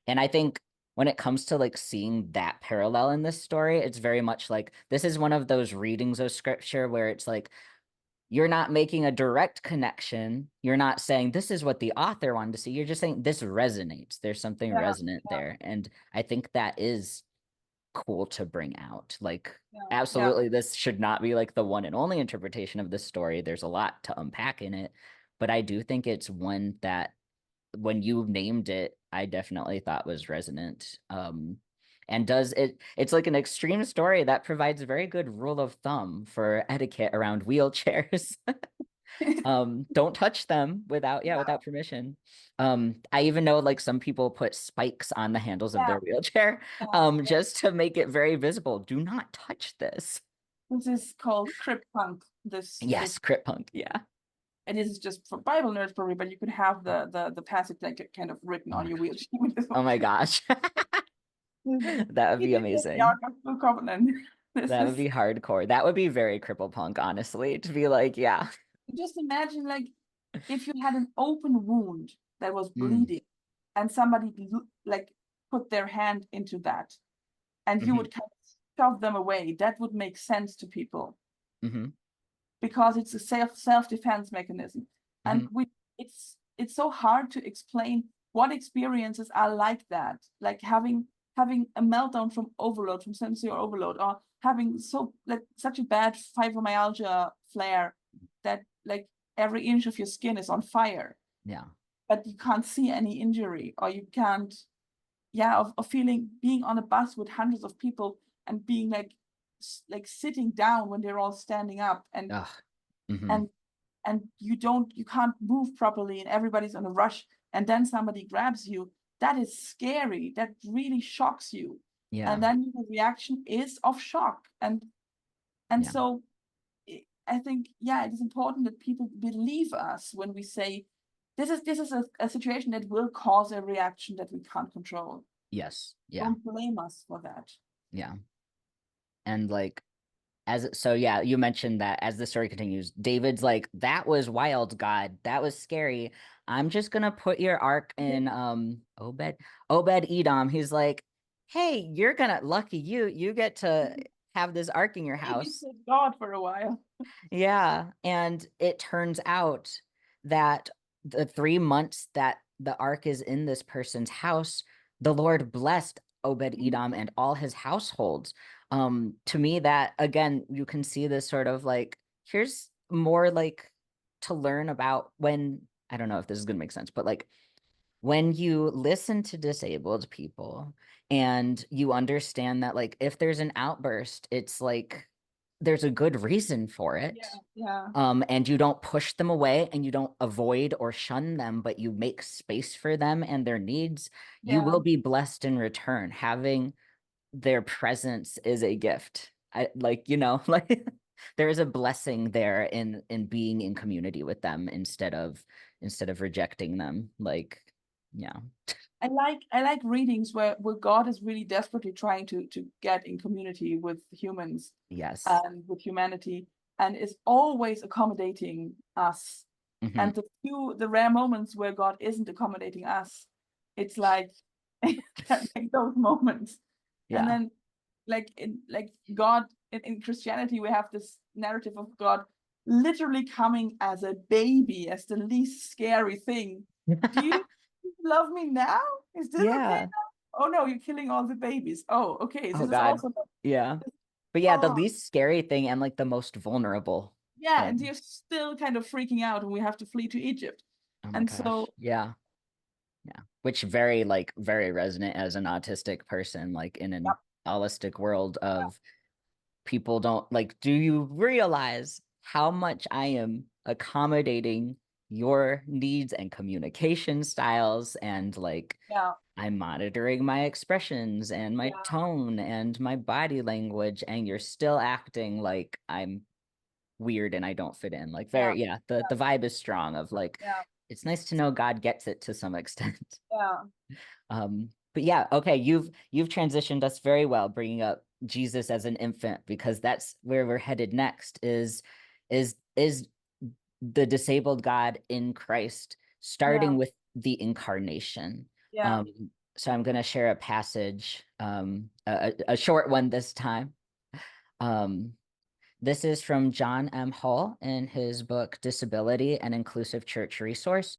S1: I think when it comes to like seeing that parallel in this story, it's very much like this is one of those readings of scripture where it's like you're not making a direct connection. You're not saying this is what the author wanted to see. You're just saying this resonates. There's something
S2: yeah,
S1: resonant there. And I think that is cool to bring out. Like,
S2: yeah, yeah,
S1: absolutely, this should not be like the one and only interpretation of this story. There's a lot to unpack in it. But I do think it's one that when you named it, I definitely thought was resonant. and does it. It's like an extreme story that provides a very good rule of thumb for etiquette around wheelchairs. Don't touch them without, yeah,
S2: Yeah,
S1: without permission. I even know like some people put spikes on the handles of
S2: yeah,
S1: their wheelchair,
S2: yeah.
S1: just to make it very visible. Do not touch this.
S2: This is called crypt punk. This
S1: Yes, crit punk. Yeah.
S2: and this is just for Bible nerds probably, but you could have the passage like kind of written
S1: Oh
S2: on
S1: my
S2: your
S1: gosh.
S2: wheelchair with this
S1: Oh
S2: one.
S1: my gosh. That would
S2: It
S1: be
S2: is the Ark
S1: amazing.
S2: of the Covenant. This
S1: That would
S2: is
S1: be hardcore. That would be very cripple punk, honestly, to be like, yeah.
S2: just imagine like if you had an open wound that was
S1: Mm,
S2: bleeding and somebody like put their hand into that and you
S1: hmm
S2: would kind of shove them away, that would make sense to people
S1: hmm
S2: because it's a self-defense mechanism. And
S1: hmm
S2: it's so hard to explain what experiences are like that, like having a meltdown from overload, from sensory overload, or having so like such a bad fibromyalgia flare that like every inch of your skin is on fire,
S1: Yeah.
S2: but you can't see any injury, or you can't, yeah, of feeling being on a bus with hundreds of people and being like sitting down when they're all standing up,
S1: Ugh. Hmm.
S2: and and you can't move properly and everybody's on a rush, and then somebody grabs you. That is scary. That really shocks you,
S1: Yeah.
S2: and then the reaction is of shock. And
S1: Yeah.
S2: so I think, yeah, it is important that people believe us when we say this is a situation that will cause a reaction that we can't control.
S1: Yes. Yeah.
S2: Don't blame us for that.
S1: Yeah. And like, as so, yeah, you mentioned that as the story continues, David's like, that was wild, God. That was scary. I'm just gonna put your ark in Obed Edom. He's like, hey, you're gonna lucky you get to have this ark in your house.
S2: Babysit God for a while.
S1: Yeah. And it turns out that the 3 months that the ark is in this person's house, the Lord blessed Obed Edom and all his households. To me, that again, you can see this sort of like, here's more like to learn about when, I don't know if this is gonna make sense, but like when you listen to disabled people and you understand that like if there's an outburst, it's like there's a good reason for it.
S2: Yeah, yeah,
S1: And you don't push them away and you don't avoid or shun them, but you make space for them and their needs, you
S2: yeah,
S1: will be blessed in return. Having their presence is a gift. I like, like there is a blessing there in being in community with them instead of rejecting them. Like, yeah.
S2: I like readings where God is really desperately trying to get in community with humans
S1: Yes.
S2: and with humanity, and is always accommodating us.
S1: Hmm.
S2: And the rare moments where God isn't accommodating us, it's like like those moments. And
S1: Yeah.
S2: then like God in Christianity, we have this narrative of God literally coming as a baby, as the least scary thing. Do you love me now? Is this okay
S1: Yeah.
S2: now? Oh no, you're killing all the babies. Oh, okay.
S1: Oh
S2: This is
S1: God.
S2: also
S1: Yeah. But yeah, the
S2: oh
S1: least scary thing and like the most vulnerable
S2: yeah, and
S1: thing.
S2: you're still kind of freaking out, and we have to flee to Egypt.
S1: Oh my
S2: And so
S1: gosh. Yeah. Yeah. Which very like very resonant as an autistic person, like in
S2: yeah,
S1: an holistic world of people don't like, do you realize how much I am accommodating your needs and communication styles and like
S2: yeah,
S1: I'm monitoring my expressions and my
S2: yeah,
S1: tone and my body language, and you're still acting like I'm weird and I don't fit in. Like
S2: yeah,
S1: very, yeah, the vibe is strong of like
S2: yeah,
S1: it's nice to know God gets it to some extent.
S2: yeah,
S1: But yeah, okay, you've transitioned us very well, bringing up Jesus as an infant because that's where we're headed next. Is the disabled God in Christ,
S2: yeah,
S1: starting with the incarnation.
S2: yeah,
S1: Um, so I'm going to share a passage, a short one this time. Um, this is from John M. Hall in his book Disability and Inclusive Church Resource.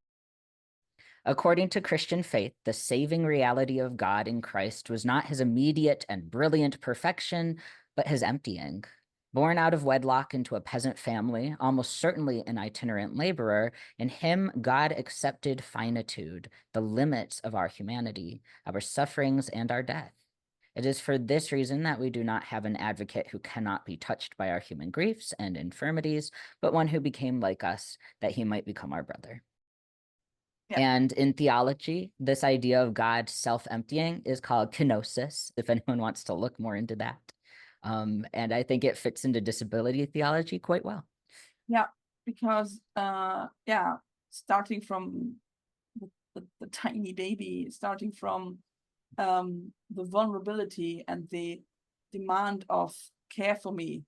S1: According to Christian faith, the saving reality of God in Christ was not his immediate and brilliant perfection, but his emptying. Born out of wedlock into a peasant family, almost certainly an itinerant laborer, in him God accepted finitude, the limits of our humanity, our sufferings, and our death. It is for this reason that we do not have an advocate who cannot be touched by our human griefs and infirmities, but one who became like us, that he might become our brother.
S2: Yeah.
S1: And in theology, this idea of God self-emptying is called kenosis, if anyone wants to look more into that. And I think it fits into disability theology quite well.
S2: Yeah, because starting from the tiny baby, starting from the vulnerability and the demand of care for me,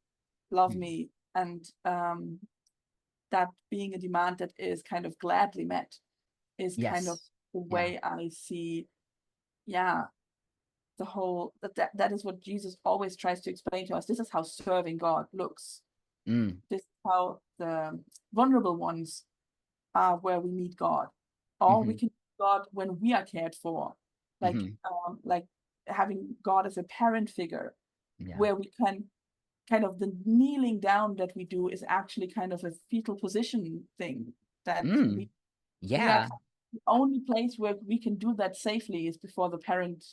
S2: love me, and that being a demand that is kind of gladly met is kind of
S1: Yes.
S2: the way I see, the whole, that is what Jesus always tries to explain to us. This is how serving God looks. This is how the vulnerable ones are where we meet God. Or we can meet God when we are cared for, like having God as a parent figure, where we can kind of, the kneeling down that we do is actually kind of a fetal position thing that we are, the only place where we can do that safely is before the parent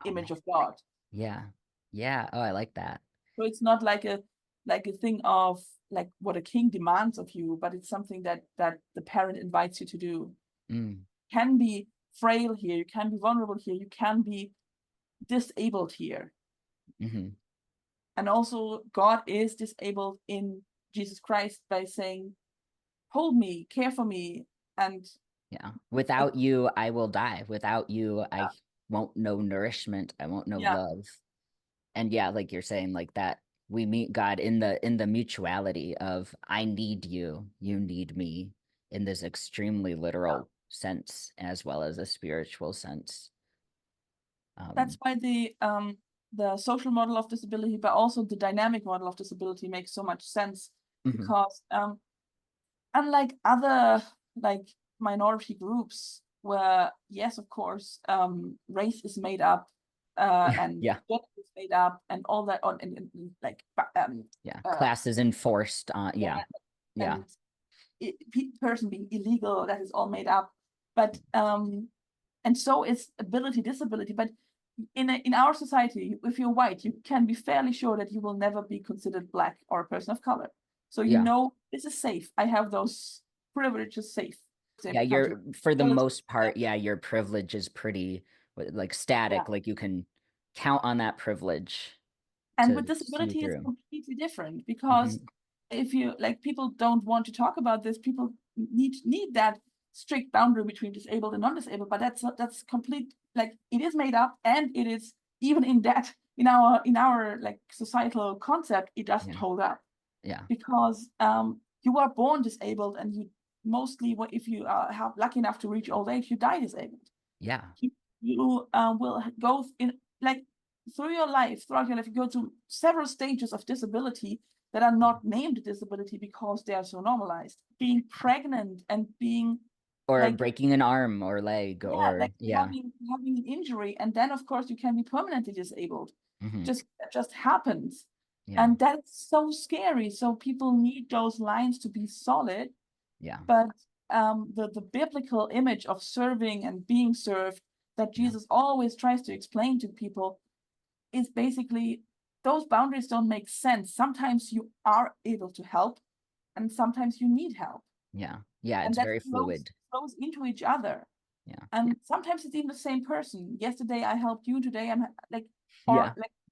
S2: image of God.
S1: Yeah. Oh, I like that.
S2: So it's not like a thing of like what a king demands of you, but it's something that the parent invites you to do. Can be frail here, you can be vulnerable here, you can be disabled here. And also God is disabled in Jesus Christ by saying, hold me, care for me, and
S1: without you I will die. Without you I won't know nourishment, I won't know love. And like you're saying, like that we meet God in the mutuality of I need you, you need me, in this extremely literal sense as well as a spiritual sense.
S2: That's why the social model of disability, but also the dynamic model of disability makes so much sense, because unlike other like minority groups where, yes, of course, race is made up, and gender is made up, and all that on, and like
S1: class is enforced on
S2: and person being illegal, that is all made up. But and so is ability, disability. But in our society, if you're white, you can be fairly sure that you will never be considered black or a person of color. So you know this is safe. I have those privileges safe.
S1: You're, for the most part, your privilege is pretty like static. Like you can count on that privilege.
S2: And with disability, it's completely different, because if you like, people don't want to talk about this. People need that strict boundary between disabled and non-disabled, but that's complete. Like, it is made up, and it is even in that in our like societal concept, it doesn't hold up. Because you are born disabled, and you mostly, if you have lucky enough to reach old age, you die disabled. You will go in like throughout your life, you go through several stages of disability that are not named disability because they are so normalized. Being pregnant and being
S1: or breaking an arm or leg, or
S2: having an injury, and then of course you can be permanently disabled. Just happens. And that's so scary. So people need those lines to be solid. But the biblical image of serving and being served that Jesus always tries to explain to people is basically, those boundaries don't make sense. Sometimes you are able to help, and sometimes you need help.
S1: It's very fluid.
S2: Flows into each other. And sometimes it's even the same person. Yesterday I helped you, today I'm like,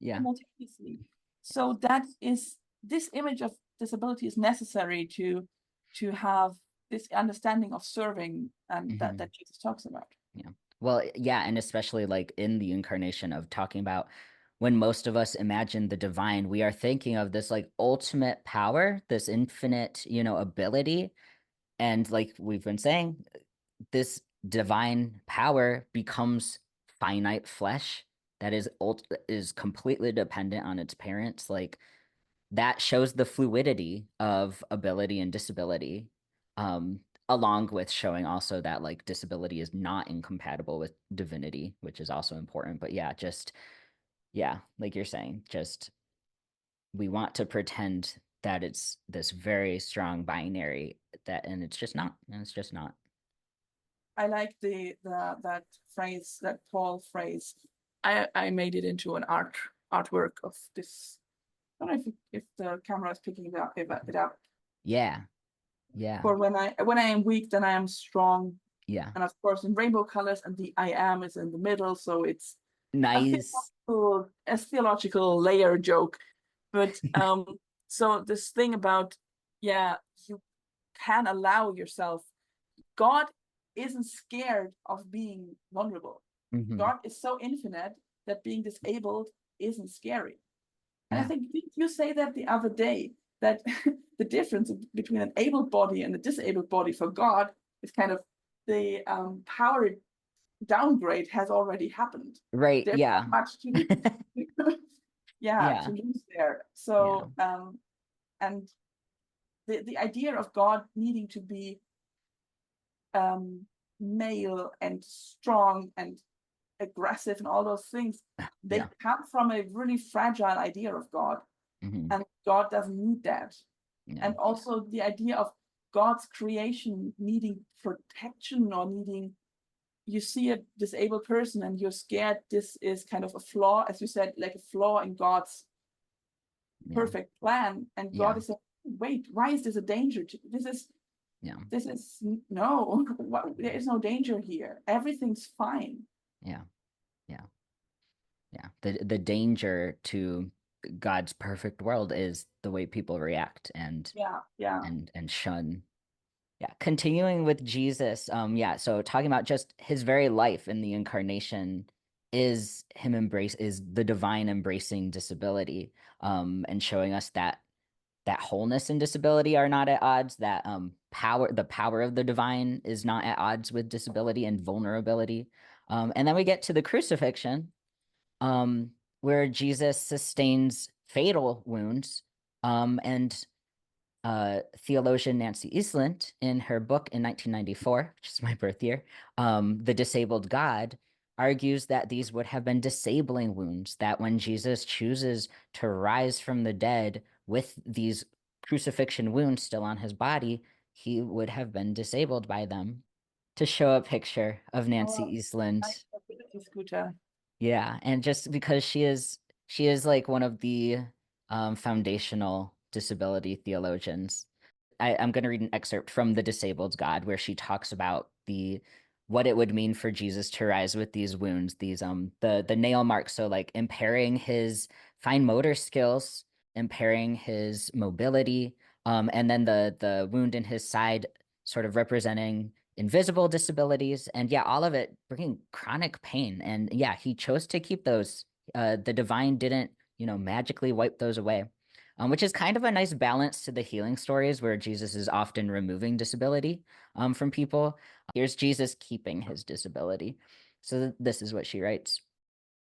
S2: simultaneously. So that is, this image of disability is necessary to have this understanding of serving, and that Jesus talks about.
S1: Well, and especially like in the incarnation of talking about, when most of us imagine the divine, we are thinking of this like ultimate power, this infinite, ability. And like we've been saying, this divine power becomes finite flesh that is completely dependent on its parents. Like that shows the fluidity of ability and disability, along with showing also that like disability is not incompatible with divinity, which is also important. But like you're saying, just we want to pretend that it's this very strong binary, and it's just not.
S2: I like that phrase, that Paul phrase, I made it into an artwork of this. I don't know if the camera is picking it up.
S1: Yeah. Yeah.
S2: For when I am weak, then I am strong.
S1: Yeah.
S2: And of course in rainbow colors, and the I am is in the middle, so it's
S1: Nice.
S2: a theological layer joke. But so this thing about, yeah, you can allow yourself. God isn't scared of being vulnerable.
S1: Mhm.
S2: God is so infinite that being disabled isn't scary. And I
S1: Yeah.
S2: think you say that the other day, that the difference between an able body and a disabled body for God is kind of the power downgrade has already happened.
S1: Right.
S2: There's
S1: Yeah.
S2: not much to
S1: Yeah.
S2: to lose there.
S1: Yeah.
S2: So and the idea of God needing to be male and strong and aggressive and all those things, they
S1: Yeah.
S2: come from a really fragile idea of God,
S1: Mhm.
S2: and God doesn't need that.
S1: Yeah.
S2: And also the idea of God's creation needing protection or needing, you see a disabled person and you're scared this is kind of a flaw, as you said, like a flaw in God's
S1: Yeah.
S2: perfect plan. And God
S1: Yeah.
S2: is saying, wait, why is this a danger to
S1: Yeah.
S2: this is no, there is no danger here. Everything's fine.
S1: Yeah. Yeah. Yeah. The danger to God's perfect world is the way people react and
S2: Yeah.
S1: and shun. Yeah. Continuing with Jesus. Yeah. So talking about just his very life in the incarnation is the divine embracing disability, and showing us that wholeness and disability are not at odds, that the power of the divine is not at odds with disability and vulnerability. And then we get to the crucifixion, where Jesus sustains fatal wounds. And theologian Nancy Eiesland, in her book in 1994, which is my birth year, The Disabled God, argues that these would have been disabling wounds, that when Jesus chooses to rise from the dead with these crucifixion wounds still on his body, he would have been disabled by them. To show a picture of
S2: Our
S1: Nancy Eiesland.
S2: ability scooter.
S1: Yeah, and just because she is like one of the foundational disability theologians. I'm going to read an excerpt from The Disabled God, where she talks about what it would mean for Jesus to rise with these wounds, these the nail marks, so like impairing his fine motor skills, impairing his mobility, and then the wound in his side sort of representing invisible disabilities, and yeah, all of it bringing chronic pain. And yeah, he chose to keep those. The divine didn't, magically wipe those away, which is kind of a nice balance to the healing stories where Jesus is often removing disability from people. Here's Jesus keeping his disability. So this is what she writes.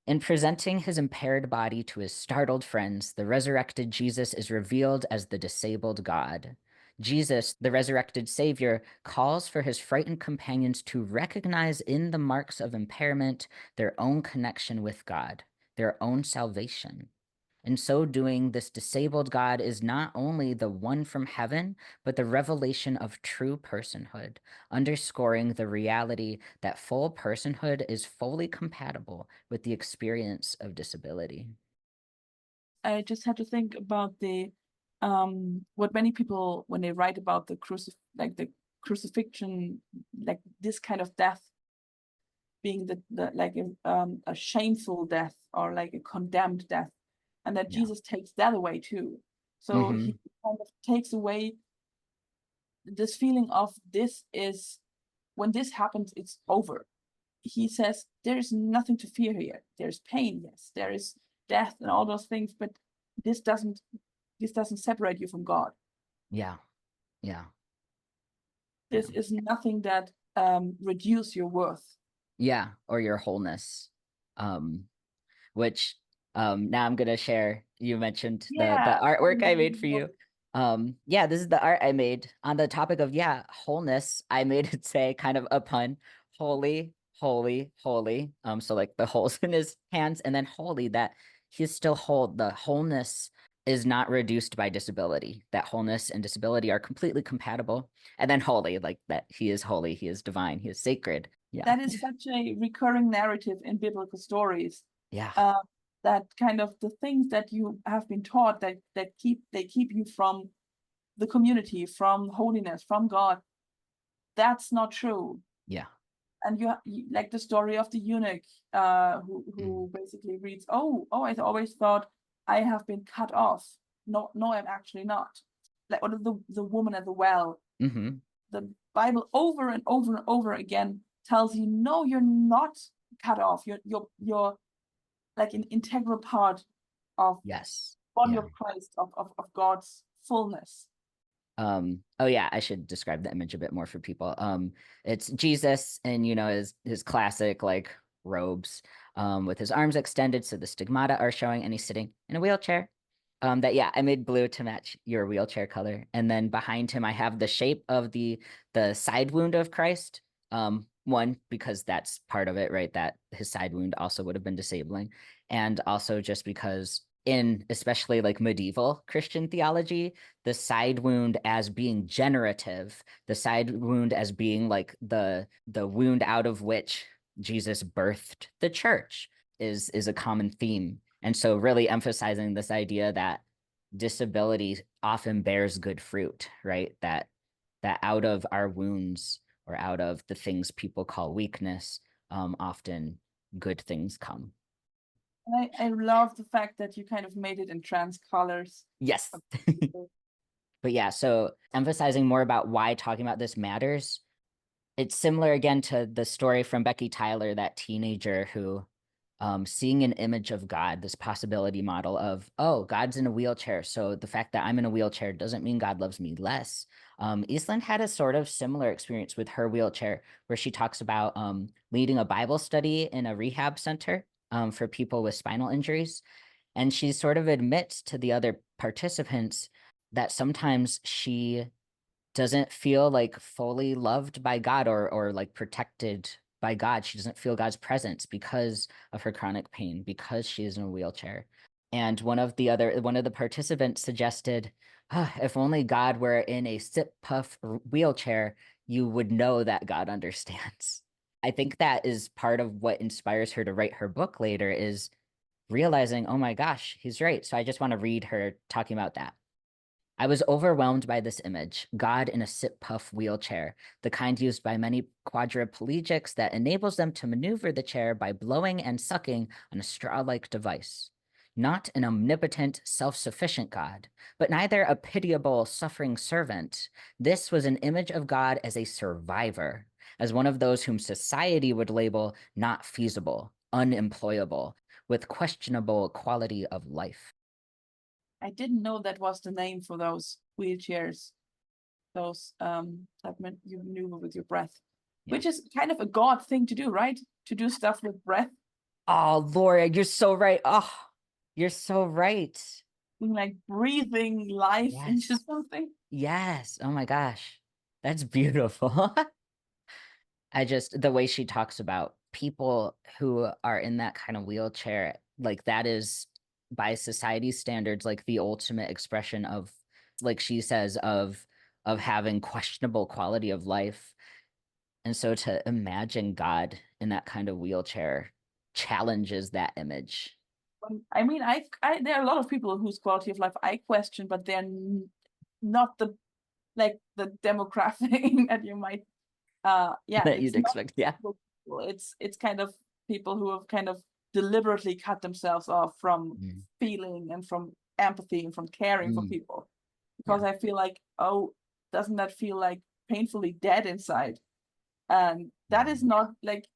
S1: In presenting his impaired body to his startled friends, the resurrected Jesus is revealed as the disabled God. Jesus, the resurrected Savior, calls for his frightened companions to recognize in the marks of impairment their own connection with God, their own salvation. In so doing, this disabled God is not only the one from heaven, but the revelation of true personhood, underscoring the reality that full personhood is fully compatible with the experience of disability.
S2: I just had to think about the what many people, when they write about the crucifixion, like this kind of death being the like a shameful death or like a condemned death, and that
S1: Yeah.
S2: Jesus takes that away too. So
S1: Mm-hmm.
S2: he kind of takes away this feeling of this is, when this happens, it's over. He says there is nothing to fear here. There's pain, yes, there is death and all those things, but this doesn't separate you from God.
S1: Yeah. Yeah.
S2: This
S1: Yeah.
S2: is nothing that reduce your worth.
S1: Yeah. Or your wholeness. Um, which now I'm gonna share. You mentioned the
S2: Yeah,
S1: artwork I made for you. Yeah, this is the art I made on the topic of, yeah, wholeness. I made it say kind of a pun, holy, holy, holy. So like the holes in his hands, and then holy, that he's still whole. The wholeness is not reduced by disability. That wholeness and disability are completely compatible. And then holy, like that he is holy, he is divine, he is sacred. Yeah.
S2: that is such a recurring narrative in biblical stories.
S1: Yeah.
S2: That kind of the things that you have been taught that keep you from the community, from holiness, from God. That's not true.
S1: Yeah.
S2: And you like the story of the eunuch who basically reads, oh, I always thought I have been cut off. No, I'm actually not. Like, or the woman at the well.
S1: Mm-hmm.
S2: The Bible over and over and over again tells you, no, you're not cut off. You're like an integral part of
S1: Yes.
S2: body
S1: Yeah.
S2: of Christ, of God's fullness.
S1: Oh yeah, I should describe the image a bit more for people. It's Jesus and his classic like robes, with his arms extended so the stigmata are showing, and he's sitting in a wheelchair. That yeah, I made blue to match your wheelchair color. And then behind him I have the shape of the side wound of Christ. One, because that's part of it, right? That his side wound also would have been disabling. And also just because in especially like medieval Christian theology, the side wound as being generative, the side wound as being like the wound out of which Jesus birthed the church is a common theme. And so really emphasizing this idea that disability often bears good fruit, right? That out of our wounds or out of the things people call weakness, often good things come.
S2: I love the fact that you kind of made it in trans colors.
S1: Yes. But yeah, so emphasizing more about why talking about this matters. It's similar again to the story from Becky Tyler, that teenager who, seeing an image of God, this possibility model of, oh, God's in a wheelchair, so the fact that I'm in a wheelchair doesn't mean God loves me less. Eiesland had a sort of similar experience with her wheelchair, where she talks about leading a Bible study in a rehab center for people with spinal injuries. And she sort of admits to the other participants that sometimes she doesn't feel like fully loved by God or like protected by God. She doesn't feel God's presence because of her chronic pain, because she is in a wheelchair. And one of the participants suggested, if only God were in a sit puff wheelchair, you would know that God understands. I think that is part of what inspires her to write her book later, is realizing, oh my gosh, he's right. So I just want to read her talking about that. I was overwhelmed by this image, God in a sit-puff wheelchair, the kind used by many quadriplegics that enables them to maneuver the chair by blowing and sucking on a straw-like device. Not an omnipotent, self-sufficient God, but neither a pitiable, suffering servant. This was an image of God as a survivor, as one of those whom society would label not feasible, unemployable, with questionable quality of life.
S2: I didn't know that was the name for those wheelchairs, those that you maneuver with your breath,
S1: Yeah.
S2: which is kind of a God thing to do, right? To do stuff with breath.
S1: Oh, Laura, you're so right. Oh, you're so right.
S2: Like breathing life into
S1: Yes.
S2: something.
S1: Yes. Oh my gosh. That's beautiful. The way she talks about people who are in that kind of wheelchair, like that is by society's standards, like the ultimate expression of, like she says, of having questionable quality of life. And so to imagine God in that kind of wheelchair challenges that image.
S2: I mean, there are a lot of people whose quality of life I question, but they're not the demographic that you might yeah,
S1: That
S2: it's
S1: you'd
S2: not
S1: expect. Yeah.
S2: people. It's kind of people who have kind of deliberately cut themselves off from
S1: Mm.
S2: feeling and from empathy and from caring for
S1: Mm.
S2: people, because
S1: Yeah.
S2: I feel like, oh, doesn't that feel like painfully dead inside? And that is
S1: Mm.
S2: not like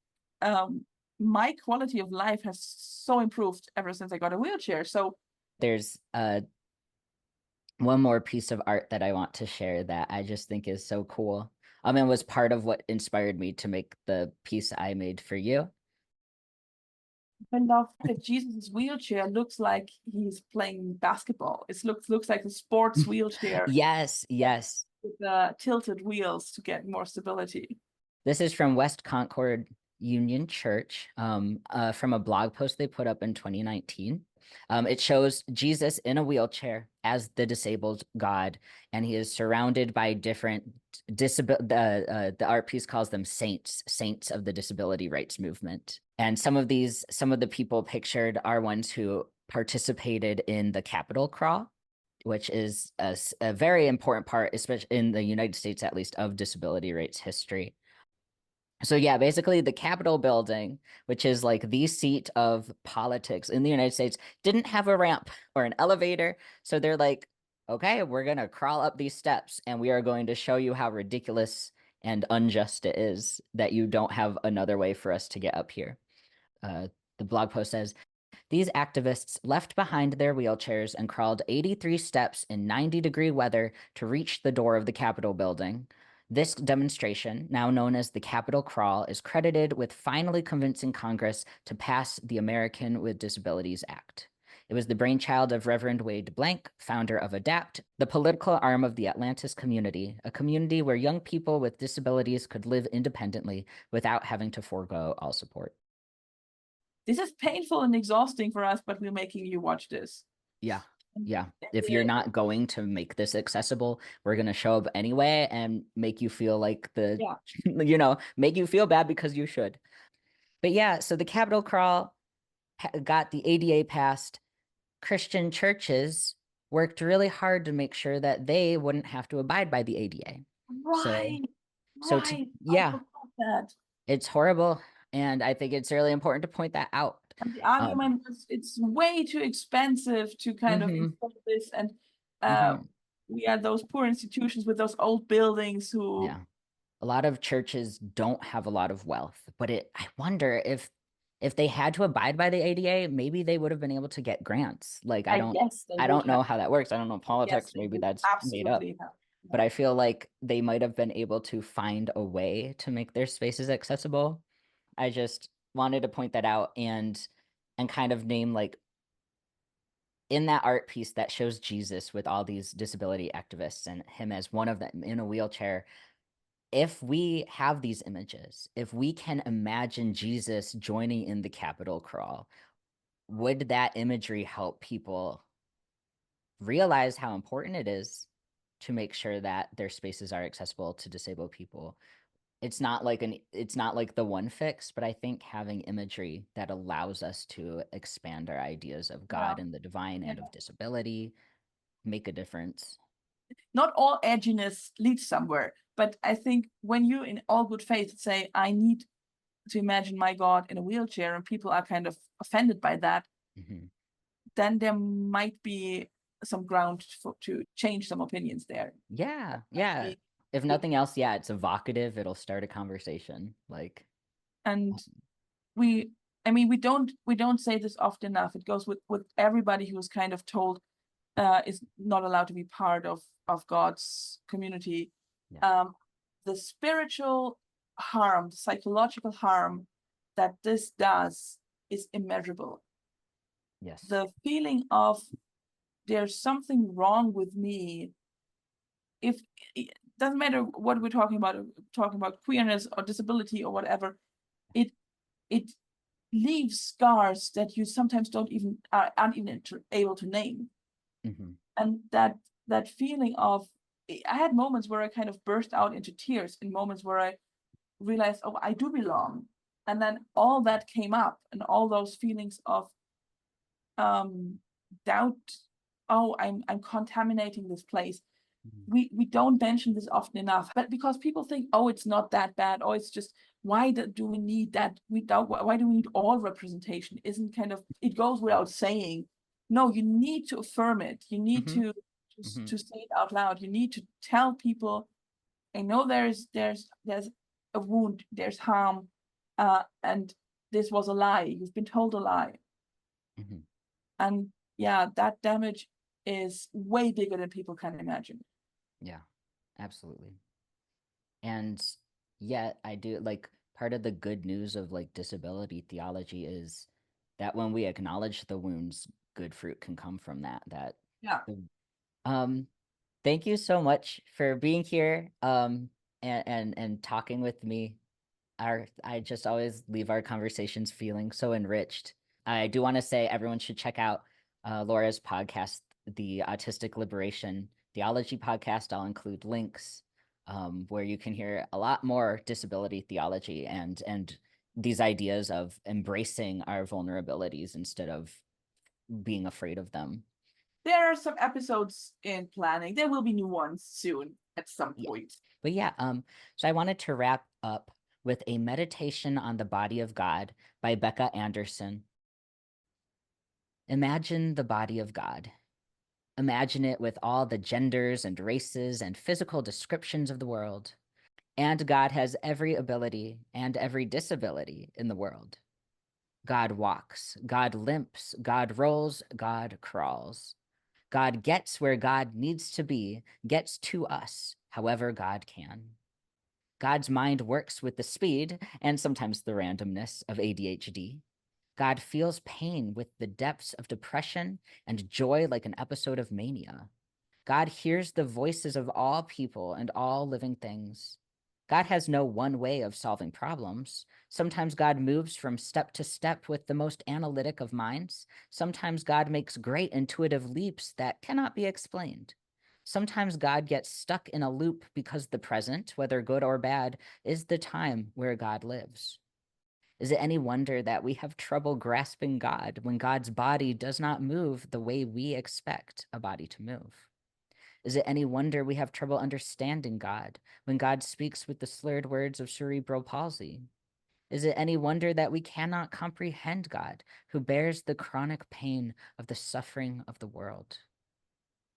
S2: my quality of life has so improved ever since I got a wheelchair. So
S1: There's one more piece of art that I want to share that I just think is so cool. And was part of what inspired me to make the piece I made for you.
S2: I love that Jesus' wheelchair looks like he's playing basketball. It looks like a sports wheelchair
S1: Yes, yes.
S2: with the tilted wheels to get more stability.
S1: This is from West Concord Union Church, from a blog post they put up in 2019. It shows Jesus in a wheelchair as the disabled God, and he is surrounded by different the art piece calls them saints of the disability rights movement. And some of the people pictured are ones who participated in the Capitol crawl, which is a very important part, especially in the United States, at least, of disability rights history. So yeah, basically the Capitol building, which is like the seat of politics in the United States, didn't have a ramp or an elevator. So they're like, okay, we're going to crawl up these steps and we are going to show you how ridiculous and unjust it is that you don't have another way for us to get up here. The blog post says, these activists left behind their wheelchairs and crawled 83 steps in 90-degree weather to reach the door of the Capitol building. This demonstration, now known as the Capitol Crawl, is credited with finally convincing Congress to pass the American with Disabilities Act. It was the brainchild of Reverend Wade Blank, founder of ADAPT, the political arm of the Atlantis community, a community where young people with disabilities could live independently without having to forego all support.
S2: This is painful and exhausting for us, but we're making you watch this.
S1: Yeah. Yeah. If you're not going to make this accessible, we're going to show up anyway and make you feel like make you feel bad because you should. But yeah, so the Capitol Crawl got the ADA passed. Christian churches worked really hard to make sure that they wouldn't have to abide by the ADA.
S2: Right.
S1: Yeah, it's horrible. And I think it's really important to point that out.
S2: And the argument was it's way too expensive to kind of install this. And we had those poor institutions with those old buildings who.
S1: Yeah. A lot of churches don't have a lot of wealth, but I wonder if they had to abide by the ADA, maybe they would have been able to get grants. Like I don't know how that works. I don't know politics. Maybe that's made up. But I feel like they might have been able to find a way to make their spaces accessible. I just wanted to point that out and kind of name, like, in that art piece that shows Jesus with all these disability activists and him as one of them in a wheelchair. If we have these images, if we can imagine Jesus joining in the Capitol Crawl, would that imagery help people realize how important it is to make sure that their spaces are accessible to disabled people? It's not like the one fix, but I think having imagery that allows us to expand our ideas of God and the divine and of disability make a difference.
S2: Not all edginess leads somewhere, but I think when you in all good faith say, I need to imagine my God in a wheelchair, and people are kind of offended by that, then there might be some ground to change some opinions there.
S1: Yeah. If nothing else, it's evocative. It'll start a conversation.
S2: And we don't say this often enough. It goes with everybody who's kind of told is not allowed to be part of God's community. The spiritual harm, the psychological harm that this does is immeasurable.
S1: Yes.
S2: The feeling of there's something wrong with me. If it doesn't matter what we're talking about queerness or disability or whatever, it leaves scars that you sometimes aren't even able to name. And that feeling of, I had moments where I kind of burst out into tears, in moments where I realized, oh, I do belong. And then all that came up, and all those feelings of doubt, oh, I'm contaminating this place. We don't mention this often enough, but because people think, oh, it's not that bad, or it's just, why do we need that? Why do we need all representation? Isn't kind of, it goes without saying. No, you need to affirm it. You need to say it out loud. You need to tell people, I know there's a wound, there's harm, and this was a lie. You've been told a lie. And that damage is way bigger than people can imagine.
S1: Yeah, absolutely. And yet I do, like, part of the good news of disability theology is that when we acknowledge the wounds, good fruit can come from that. Thank you so much for being here and talking with me. I just always leave our conversations feeling so enriched. I do want to say everyone should check out Laura's podcast, the Autistic Liberation Theology podcast. I'll include links where you can hear a lot more disability theology and these ideas of embracing our vulnerabilities instead of being afraid of them.
S2: There are some episodes in planning. There will be new ones soon at some point.
S1: But yeah, so I wanted to wrap up with a meditation on the body of God by Bekah Anderson. Imagine the body of God. Imagine it with all the genders and races and physical descriptions of the world. And God has every ability and every disability in the world. God walks, God limps, God rolls, God crawls. God gets where God needs to be, gets to us, however God can. God's mind works with the speed and sometimes the randomness of ADHD. God feels pain with the depths of depression and joy like an episode of mania. God hears the voices of all people and all living things. God has no one way of solving problems. Sometimes God moves from step to step with the most analytic of minds. Sometimes God makes great intuitive leaps that cannot be explained. Sometimes God gets stuck in a loop because the present, whether good or bad, is the time where God lives. Is it any wonder that we have trouble grasping God when God's body does not move the way we expect a body to move? Is it any wonder we have trouble understanding God when God speaks with the slurred words of cerebral palsy? Is it any wonder that we cannot comprehend God who bears the chronic pain of the suffering of the world?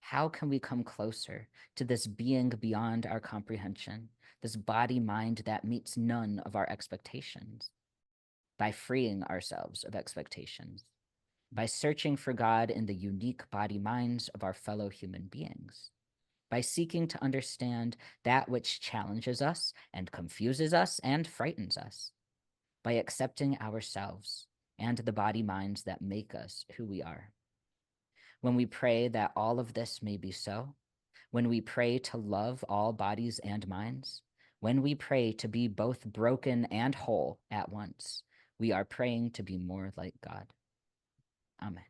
S1: How can we come closer to this being beyond our comprehension, this body-mind that meets none of our expectations? By freeing ourselves of expectations, by searching for God in the unique body-minds of our fellow human beings, by seeking to understand that which challenges us and confuses us and frightens us, by accepting ourselves and the body-minds that make us who we are. When we pray that all of this may be so, when we pray to love all bodies and minds, when we pray to be both broken and whole at once, we are praying to be more like God. Amen.